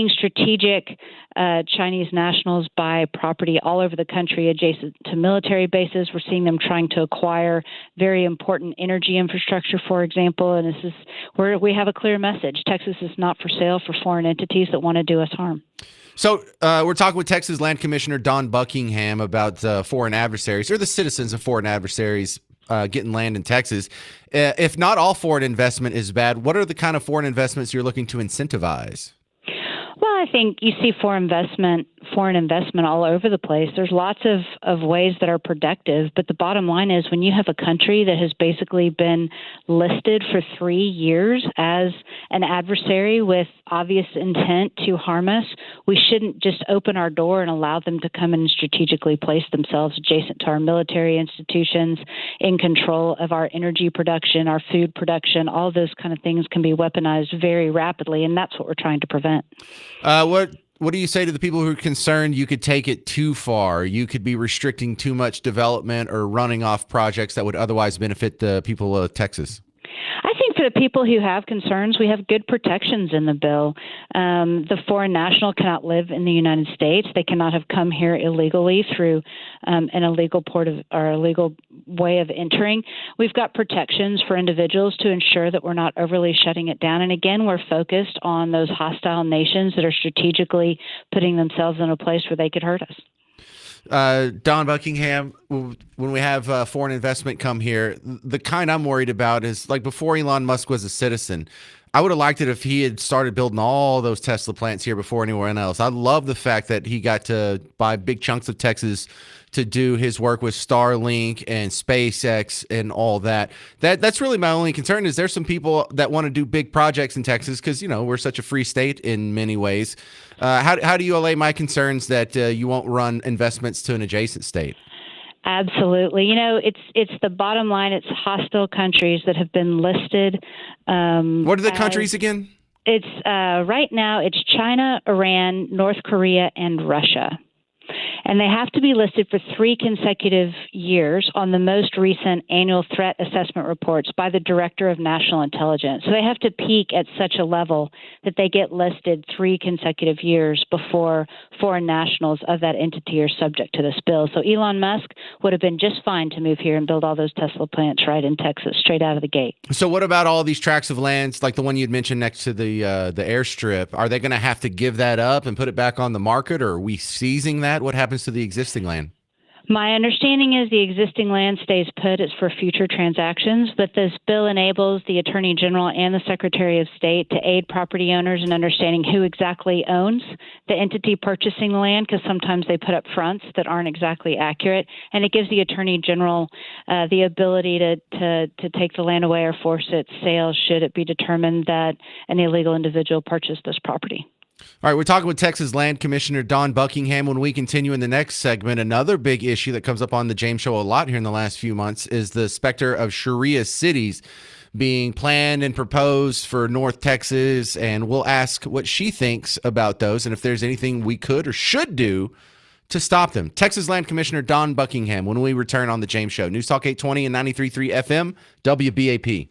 S21: strategic Chinese nationals buy property all over the country adjacent to military bases. We're seeing them trying to acquire very important energy infrastructure, for example. And this is where we have a clear message. Texas is not for sale for foreign entities that want to do us harm.
S1: So we're talking with Texas Land Commissioner Dawn Buckingham about foreign adversaries, or the citizens of foreign adversaries getting land in Texas. If not all foreign investment is bad, what are the kind of foreign investments you're looking to incentivize?
S21: Well, I think you see foreign investment all over the place. There's lots of ways that are productive, but the bottom line is when you have a country that has basically been listed for 3 years as an adversary with obvious intent to harm us, we shouldn't just open our door and allow them to come in and strategically place themselves adjacent to our military institutions, in control of our energy production, our food production. All those kind of things can be weaponized very rapidly, and that's what we're trying to prevent.
S1: What do you say to the people who are concerned you could take it too far? You could be restricting too much development or running off projects that would otherwise benefit the people of Texas?
S21: I think for the people who have concerns, we have good protections in the bill. The foreign national cannot live in the United States. They cannot have come here illegally through an illegal port of or illegal way of entering. We've got protections for individuals to ensure that we're not overly shutting it down. And again, we're focused on those hostile nations that are strategically putting themselves in a place where they could hurt us.
S1: Dawn Buckingham, when we have foreign investment come here, the kind I'm worried about is like before Elon Musk was a citizen, I would have liked it if he had started building all those Tesla plants here before anyone else. I love the fact that he got to buy big chunks of Texas to do his work with Starlink and SpaceX and all that. That's really my only concern. Is there's some people that want to do big projects in Texas because we're such a free state in many ways. How do you allay my concerns that you won't run investments to an adjacent state?
S21: Absolutely. It's the bottom line. It's hostile countries that have been listed.
S1: What are the countries again?
S21: It's right now it's China, Iran, North Korea, and Russia. And they have to be listed for 3 consecutive years on the most recent annual threat assessment reports by the Director of National Intelligence. So they have to peak at such a level that they get listed 3 consecutive years before foreign nationals of that entity are subject to this bill. So Elon Musk would have been just fine to move here and build all those Tesla plants right in Texas, straight out of the gate.
S1: So what about all these tracts of lands, like the one you'd mentioned next to the airstrip? Are they going to have to give that up and put it back on the market, or are we seizing that? What happens to the existing land?
S21: My understanding is the existing land stays put. It's for future transactions, but this bill enables the Attorney General and the Secretary of State to aid property owners in understanding who exactly owns the entity purchasing the land, because sometimes they put up fronts that aren't exactly accurate, and it gives the Attorney General the ability to take the land away or force its sale should it be determined that an illegal individual purchased this property.
S1: All right, we're talking with Texas Land Commissioner Dawn Buckingham. When we continue in the next segment, another big issue that comes up on the James Show a lot here in the last few months is the specter of Sharia cities being planned and proposed for North Texas, and we'll ask what she thinks about those and if there's anything we could or should do to stop them. Texas Land Commissioner Dawn Buckingham when we return on the James Show. News Talk 820 and 93.3 FM, WBAP.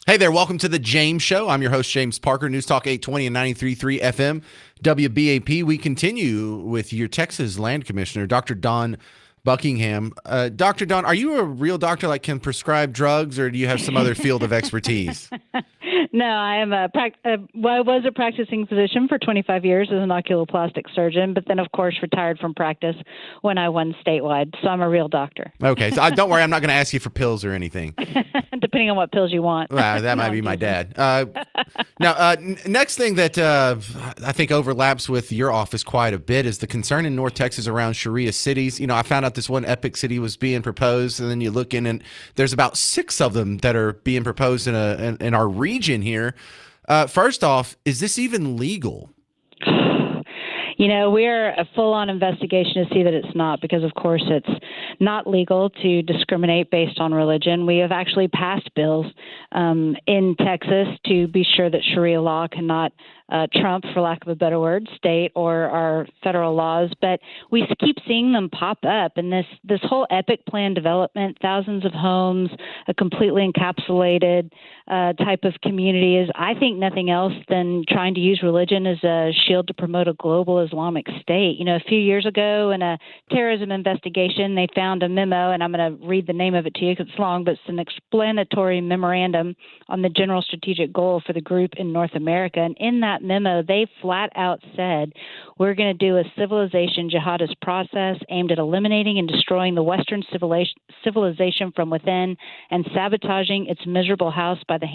S1: Hey there, welcome to the James Show. I'm your host, James Parker, News Talk 820 and 93.3 FM, WBAP. We continue with your Texas Land Commissioner, Dr. Dawn Buckingham. Dr. Dawn, are you a real doctor, like can prescribe drugs, or do you have some other field of expertise?
S21: No, I am I was a practicing physician for 25 years as an oculoplastic surgeon, but then, of course, retired from practice when I won statewide. So I'm a real doctor.
S1: Okay, so don't worry, I'm not going to ask you for pills or anything.
S21: Depending on what pills you want.
S1: Well, that might be my dad. Now, next thing that I think overlaps with your office quite a bit is the concern in North Texas around Sharia cities. You know, I found out this one epic city was being proposed, and then you look in and there's about 6 of them that are being proposed in our region here. First off, is this even legal?
S21: You know, we're a full-on investigation to see that it's not, because, of course, it's not legal to discriminate based on religion. We have actually passed bills in Texas to be sure that Sharia law cannot trump, for lack of a better word, state or our federal laws. But we keep seeing them pop up. And this whole EPIC plan development, thousands of homes, a completely encapsulated type of community is, I think, nothing else than trying to use religion as a shield to promote a global Islamic state. You know, a few years ago in a terrorism investigation, they found a memo, and I'm going to read the name of it to you because it's long, but it's an explanatory memorandum on the general strategic goal for the group in North America. And in that memo, they flat out said, we're going to do a civilization jihadist process aimed at eliminating and destroying the Western civilization from within and sabotaging its miserable house by their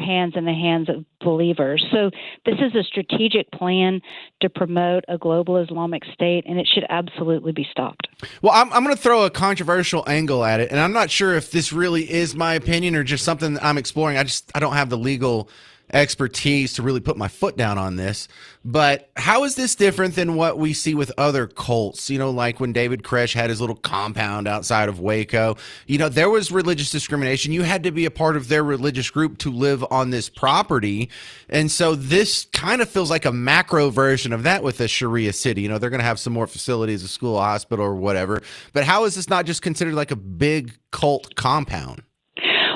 S21: hands and the hands of believers. So this is a strategic plan to promote a global Islamic state, and it should absolutely be stopped.
S1: Well, I'm going to throw a controversial angle at it, and I'm not sure if this really is my opinion or just something that I'm exploring. I don't have the legal expertise to really put my foot down on this. But how is this different than what we see with other cults? You know, like when David Koresh had his little compound outside of Waco, you know, there was religious discrimination. You had to be a part of their religious group to live on this property. And so this kind of feels like a macro version of that with a Sharia city. You know, they're going to have some more facilities, a school, a hospital, or whatever. But how is this not just considered like a big cult compound?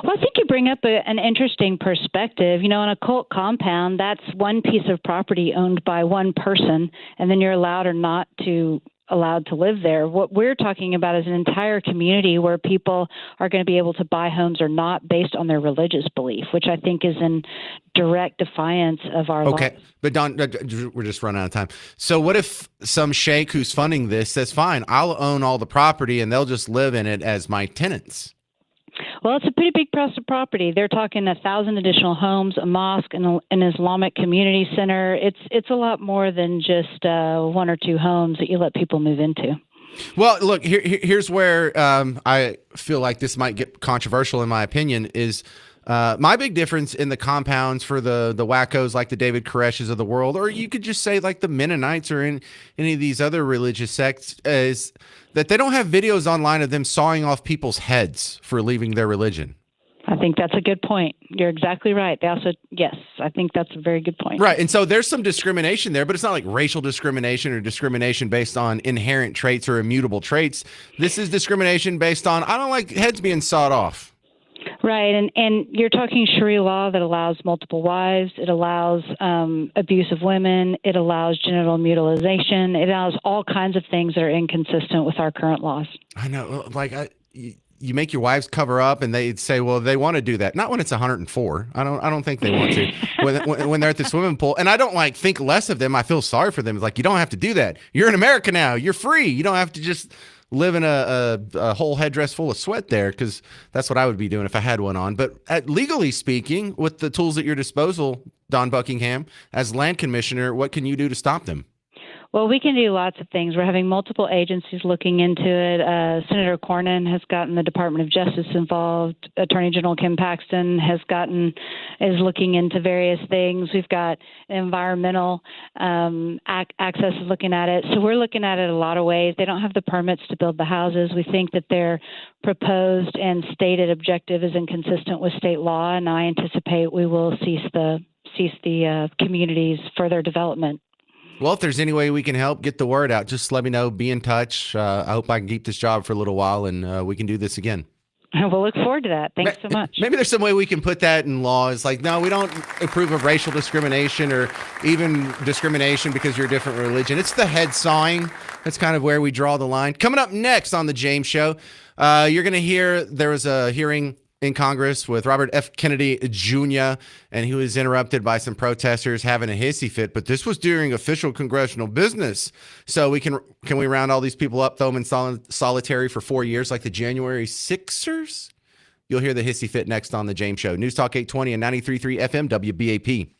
S21: Well, I think you bring up an interesting perspective. You know, in a cult compound, that's one piece of property owned by one person, and then you're allowed or not to allowed to live there. What we're talking about is an entire community where people are going to be able to buy homes or not based on their religious belief, which I think is in direct defiance of our laws.
S1: But Don, we're just running out of time. So what if some sheikh who's funding this says, fine, I'll own all the property and they'll just live in it as my tenants?
S21: Well, it's a pretty big piece of property. They're talking 1,000 additional homes, a mosque, and an Islamic community center. It's a lot more than just 1 or 2 homes that you let people move into.
S1: Well, look, here's where I feel like this might get controversial, in my opinion, is my big difference in the compounds for the wackos like the David Koreshes of the world, or you could just say like the Mennonites or in any of these other religious sects, is that they don't have videos online of them sawing off people's heads for leaving their religion.
S21: I think that's a good point. You're exactly right. They also, yes, I think that's a very good point.
S1: Right. And so there's some discrimination there, but it's not like racial discrimination or discrimination based on inherent traits or immutable traits. This is discrimination based on, I don't like heads being sawed off.
S21: Right, and you're talking Sharia law that allows multiple wives. It allows abuse of women. It allows genital mutilation. It allows all kinds of things that are inconsistent with our current laws.
S1: I know, like you make your wives cover up, and they say, well, they want to do that. Not when it's 104. I don't think they want to. when they're at the swimming pool, and I don't like think less of them. I feel sorry for them. It's like, you don't have to do that. You're in America now. You're free. You don't have to just live in a whole headdress full of sweat there, because that's what I would be doing if I had one on. But legally speaking, with the tools at your disposal, Dawn Buckingham, as land commissioner, what can you do to stop them?
S21: Well, we can do lots of things. We're having multiple agencies looking into it. Senator Cornyn has gotten the Department of Justice involved. Attorney General Kim Paxton is looking into various things. We've got environmental access is looking at it. So we're looking at it a lot of ways. They don't have the permits to build the houses. We think that their proposed and stated objective is inconsistent with state law, and I anticipate we will cease the community's further development.
S1: Well, if there's any way we can help get the word out, just let me know. Be in touch. I hope I can keep this job for a little while, and we can do this again.
S21: We'll look forward to that. Thanks so much.
S1: Maybe there's some way we can put that in law. It's like, no, we don't approve of racial discrimination or even discrimination because you're a different religion. It's the head sawing. That's kind of where we draw the line. Coming up next on the James Show, you're going to hear there was a hearing in Congress with Robert F. Kennedy Jr., and he was interrupted by some protesters having a hissy fit, but this was during official congressional business. So can we round all these people up, throw them in solitary for 4 years like the January Sixers? You'll hear the hissy fit next on the James Show. News Talk 820 and 93.3 FM WBAP.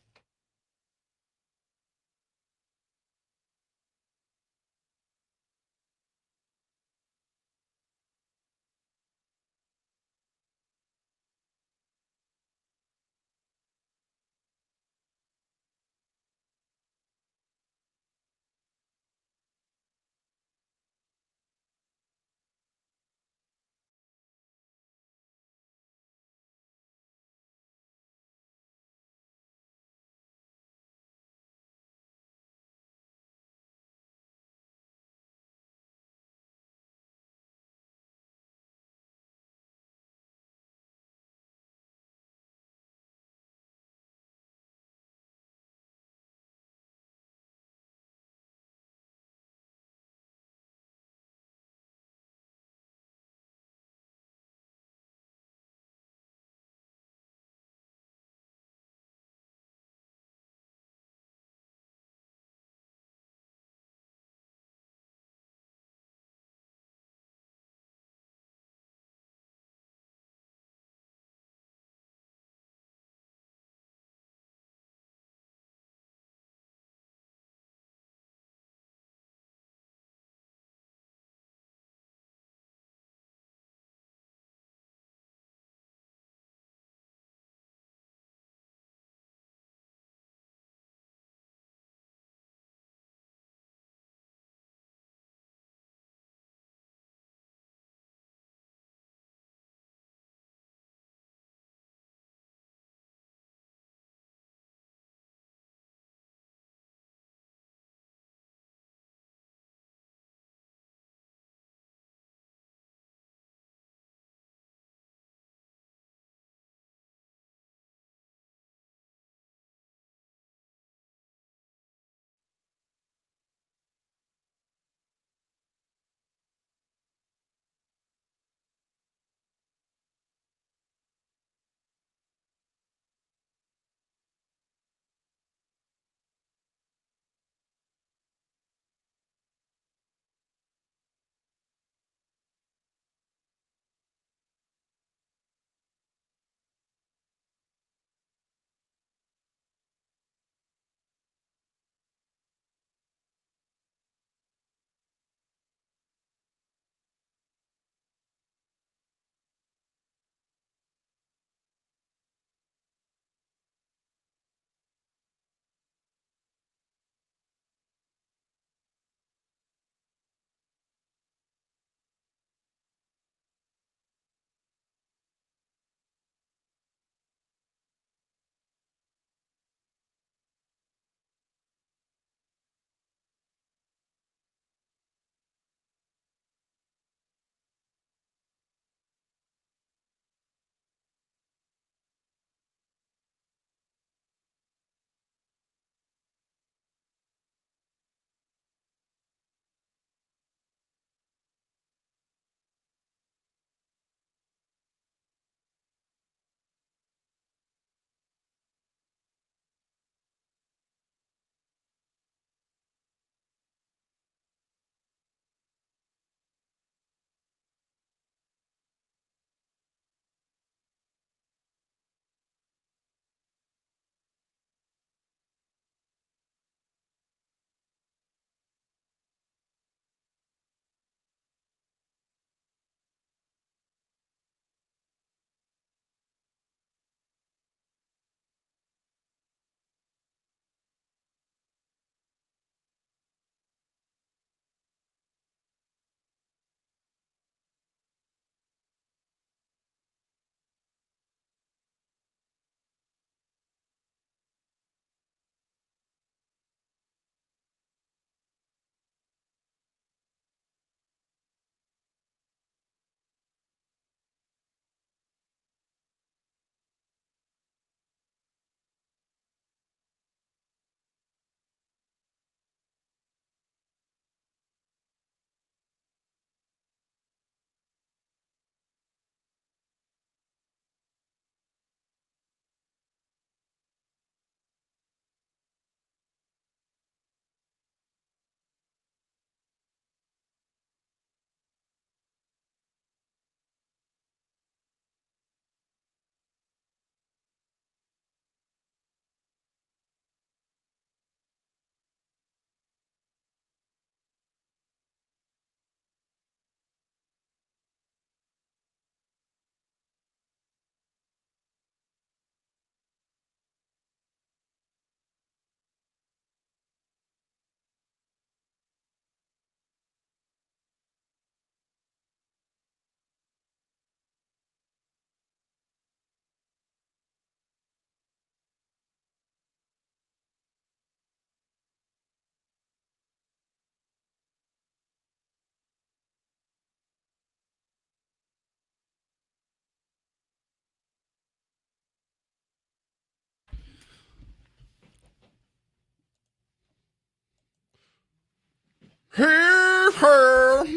S1: It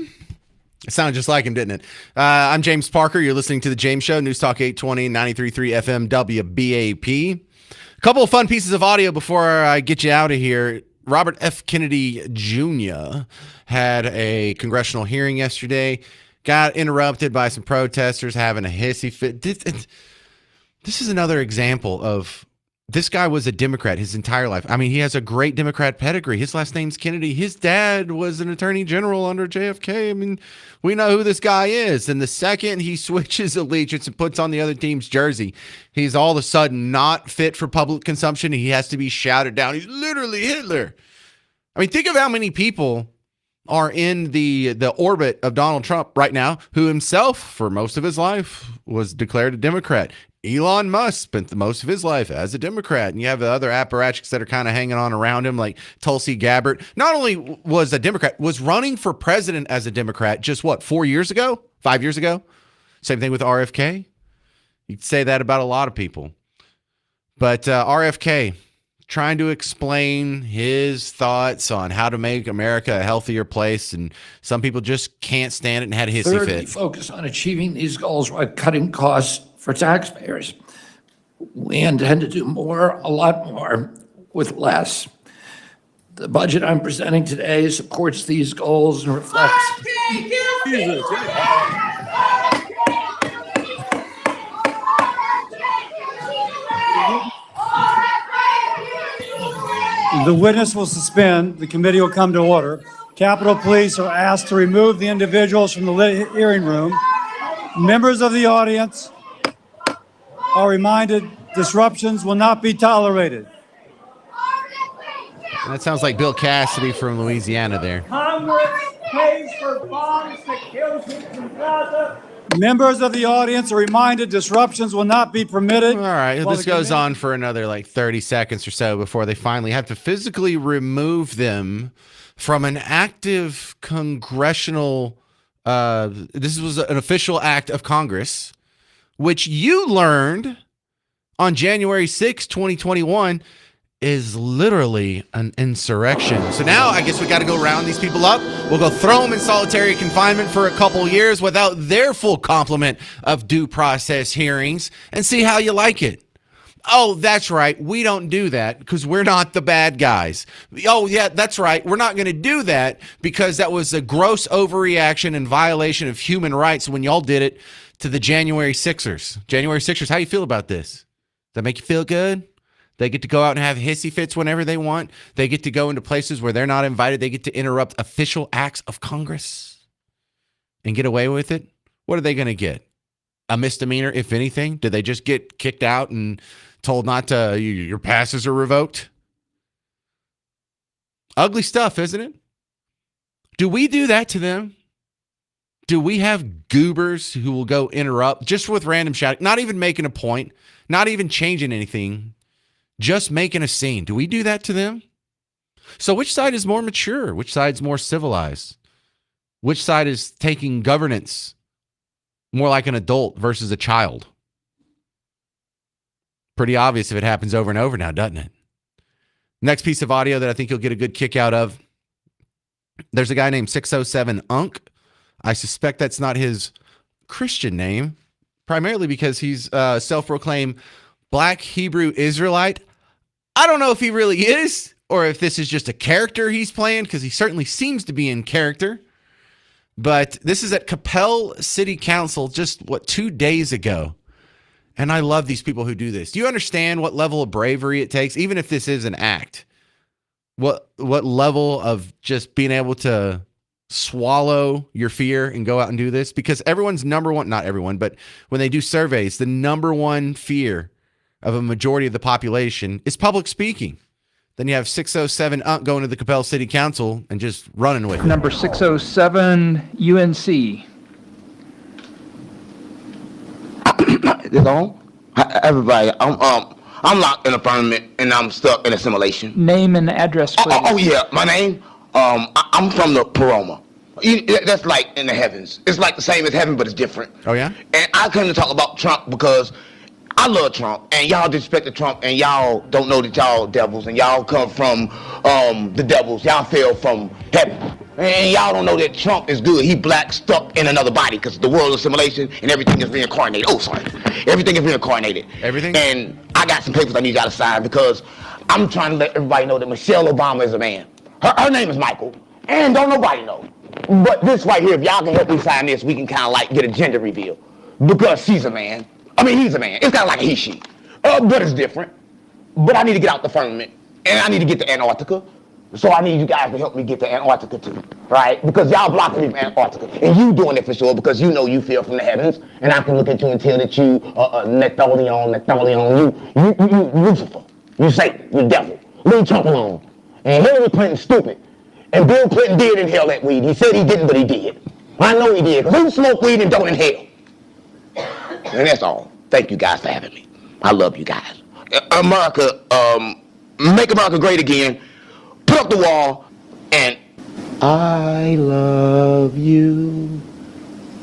S1: sounded just like him, didn't it? I'm James Parker. You're listening to The James Show, News Talk 820, 93.3 FM, WBAP. A couple of fun pieces of audio before I get you out of here. Robert F. Kennedy Jr. had a congressional hearing yesterday, got interrupted by some protesters having a hissy fit. This is another example of this guy was a Democrat his entire life. I mean, he has a great Democrat pedigree. His last name's Kennedy. His dad was an attorney general under JFK. I mean, we know who this guy is. And the second he switches allegiance and puts on the other team's jersey, he's all of a sudden not fit for public consumption. He has to be shouted down. He's literally Hitler. I mean, think of how many people are in the orbit of Donald Trump right now, who himself, for most of his life, was declared a Democrat. Elon Musk spent the most of his life as a Democrat, and you have the other apparatchiks that are kind of hanging on around him, like Tulsi Gabbard. Not only was a Democrat, was running for president as a Democrat just 4 years ago, 5 years ago. Same thing with RFK. You'd say that about a lot of people. But RFK trying to explain his thoughts on how to make America a healthier place, and some people just can't stand it and had a hissy
S3: Thirdly,
S1: fit.
S3: focus on achieving these goals while cutting costs for taxpayers. We intend to do more, a lot more, with less. The budget I'm presenting today supports these goals and reflects.
S22: The witness will suspend. The committee will come to order. Capitol Police are asked to remove the individuals from the hearing room. Members of the audience are reminded disruptions will not be tolerated.
S1: That sounds like Bill Cassidy from Louisiana there.
S22: Congress pays for bombs to kill Houston Plaza. Members of the audience are reminded disruptions will not be permitted.
S1: All right, this goes on for another 30 seconds or so before they finally have to physically remove them from an active congressional, this was an official act of Congress, which you learned on January 6, 2021, is literally an insurrection. So now I guess we got to go round these people up. We'll go throw them in solitary confinement for a couple years without their full complement of due process hearings and see how you like it. Oh, that's right. We don't do that because we're not the bad guys. Oh, yeah, that's right. We're not going to do that because that was a gross overreaction and violation of human rights when y'all did it to the January 6ers. January 6ers, how you feel about this? Does that make you feel good? They get to go out and have hissy fits whenever they want. They get to go into places where they're not invited. They get to interrupt official acts of Congress and get away with it. What are they going to get? A misdemeanor, if anything? Did they just get kicked out and told not to, your passes are revoked? Ugly stuff, isn't it? Do we do that to them? Do we have goobers who will go interrupt just with random shouting, not even making a point, not even changing anything, just making a scene? Do we do that to them? So which side is more mature? Which side's more civilized? Which side is taking governance more like an adult versus a child? Pretty obvious if it happens over and over now, doesn't it? Next piece of audio that I think you'll get a good kick out of. There's a guy named 607 Unk. I suspect that's not his Christian name, primarily because he's self-proclaimed Black Hebrew Israelite. I don't know if he really is or if this is just a character he's playing, because he certainly seems to be in character. But this is at Capel City Council just, 2 days ago. And I love these people who do this. Do you understand what level of bravery it takes, even if this is an act? What level of just being able to swallow your fear and go out and do this? Because everyone's number one, not everyone, but when they do surveys, the number one fear of a majority of the population is public speaking. Then you have 607 going to the Capel City Council and just running with it.
S23: Number 607 UNC.
S24: Is on? Everybody, I'm locked in a firmament and I'm stuck in assimilation.
S23: Name and address, please.
S24: Oh yeah, my name. I'm from the Paroma. That's like in the heavens. It's like the same as heaven, but it's different.
S1: Oh yeah.
S24: And I come to talk about Trump because I love Trump, and y'all disrespect Trump, and y'all don't know that y'all devils, and y'all come from the devils. Y'all fell from heaven. And y'all don't know that Trump is good. He black stuck in another body because the world assimilation and everything is reincarnated. Oh, sorry. Everything is reincarnated.
S1: Everything?
S24: And I got some papers I need y'all to sign because I'm trying to let everybody know that Michelle Obama is a man. Her name is Michael. And don't nobody know. But this right here, if y'all can help me sign this, we can kind of like get a gender reveal. Because she's a man. I mean, he's a man. It's kind of like a he, she. But it's different. But I need to get out the firmament. And I need to get to Antarctica. So I need you guys to help me get to Antarctica too, right? Because y'all blocking me from Antarctica. And you doing it for sure because you know you feel from the heavens. And I can look at you and tell that you Napoleon, you Lucifer, you Satan, you devil. Leave Trump alone. And Hillary Clinton stupid. And Bill Clinton did inhale that weed. He said he didn't, but he did. I know he did. Because who smoke weed and don't inhale? And that's all. Thank you guys for having me. I love you guys. America, make America great again. Put up the wall, and I love you.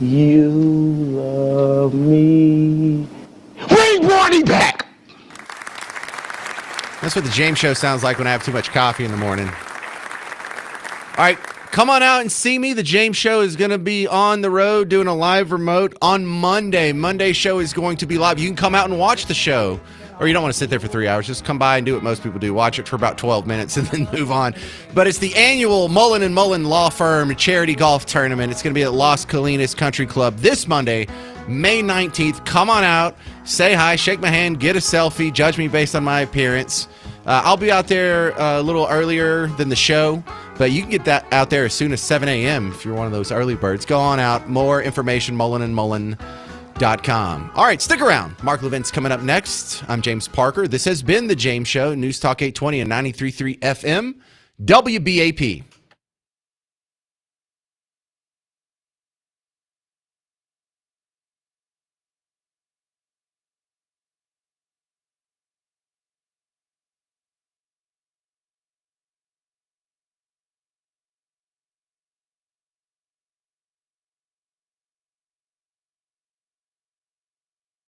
S24: You love me. Bring Barney back.
S1: That's what the James Show sounds like when I have too much coffee in the morning. All right, come on out and see me. The James Show is going to be on the road doing a live remote on Monday. Monday's show is going to be live. You can come out and watch the show. Or you don't want to sit there for 3 hours. Just come by and do what most people do. Watch it for about 12 minutes and then move on. But it's the annual Mullen & Mullen Law Firm Charity Golf Tournament. It's going to be at Las Colinas Country Club this Monday, May 19th. Come on out, say hi, shake my hand, get a selfie, judge me based on my appearance. I'll be out there a little earlier than the show, but you can get that out there as soon as 7 a.m. if you're one of those early birds. Go on out. More information, mullenandmullen.com. All right, stick around. Mark Levin's coming up next. I'm James Parker. This has been The James Show, News Talk 820 and 93.3 FM, WBAP.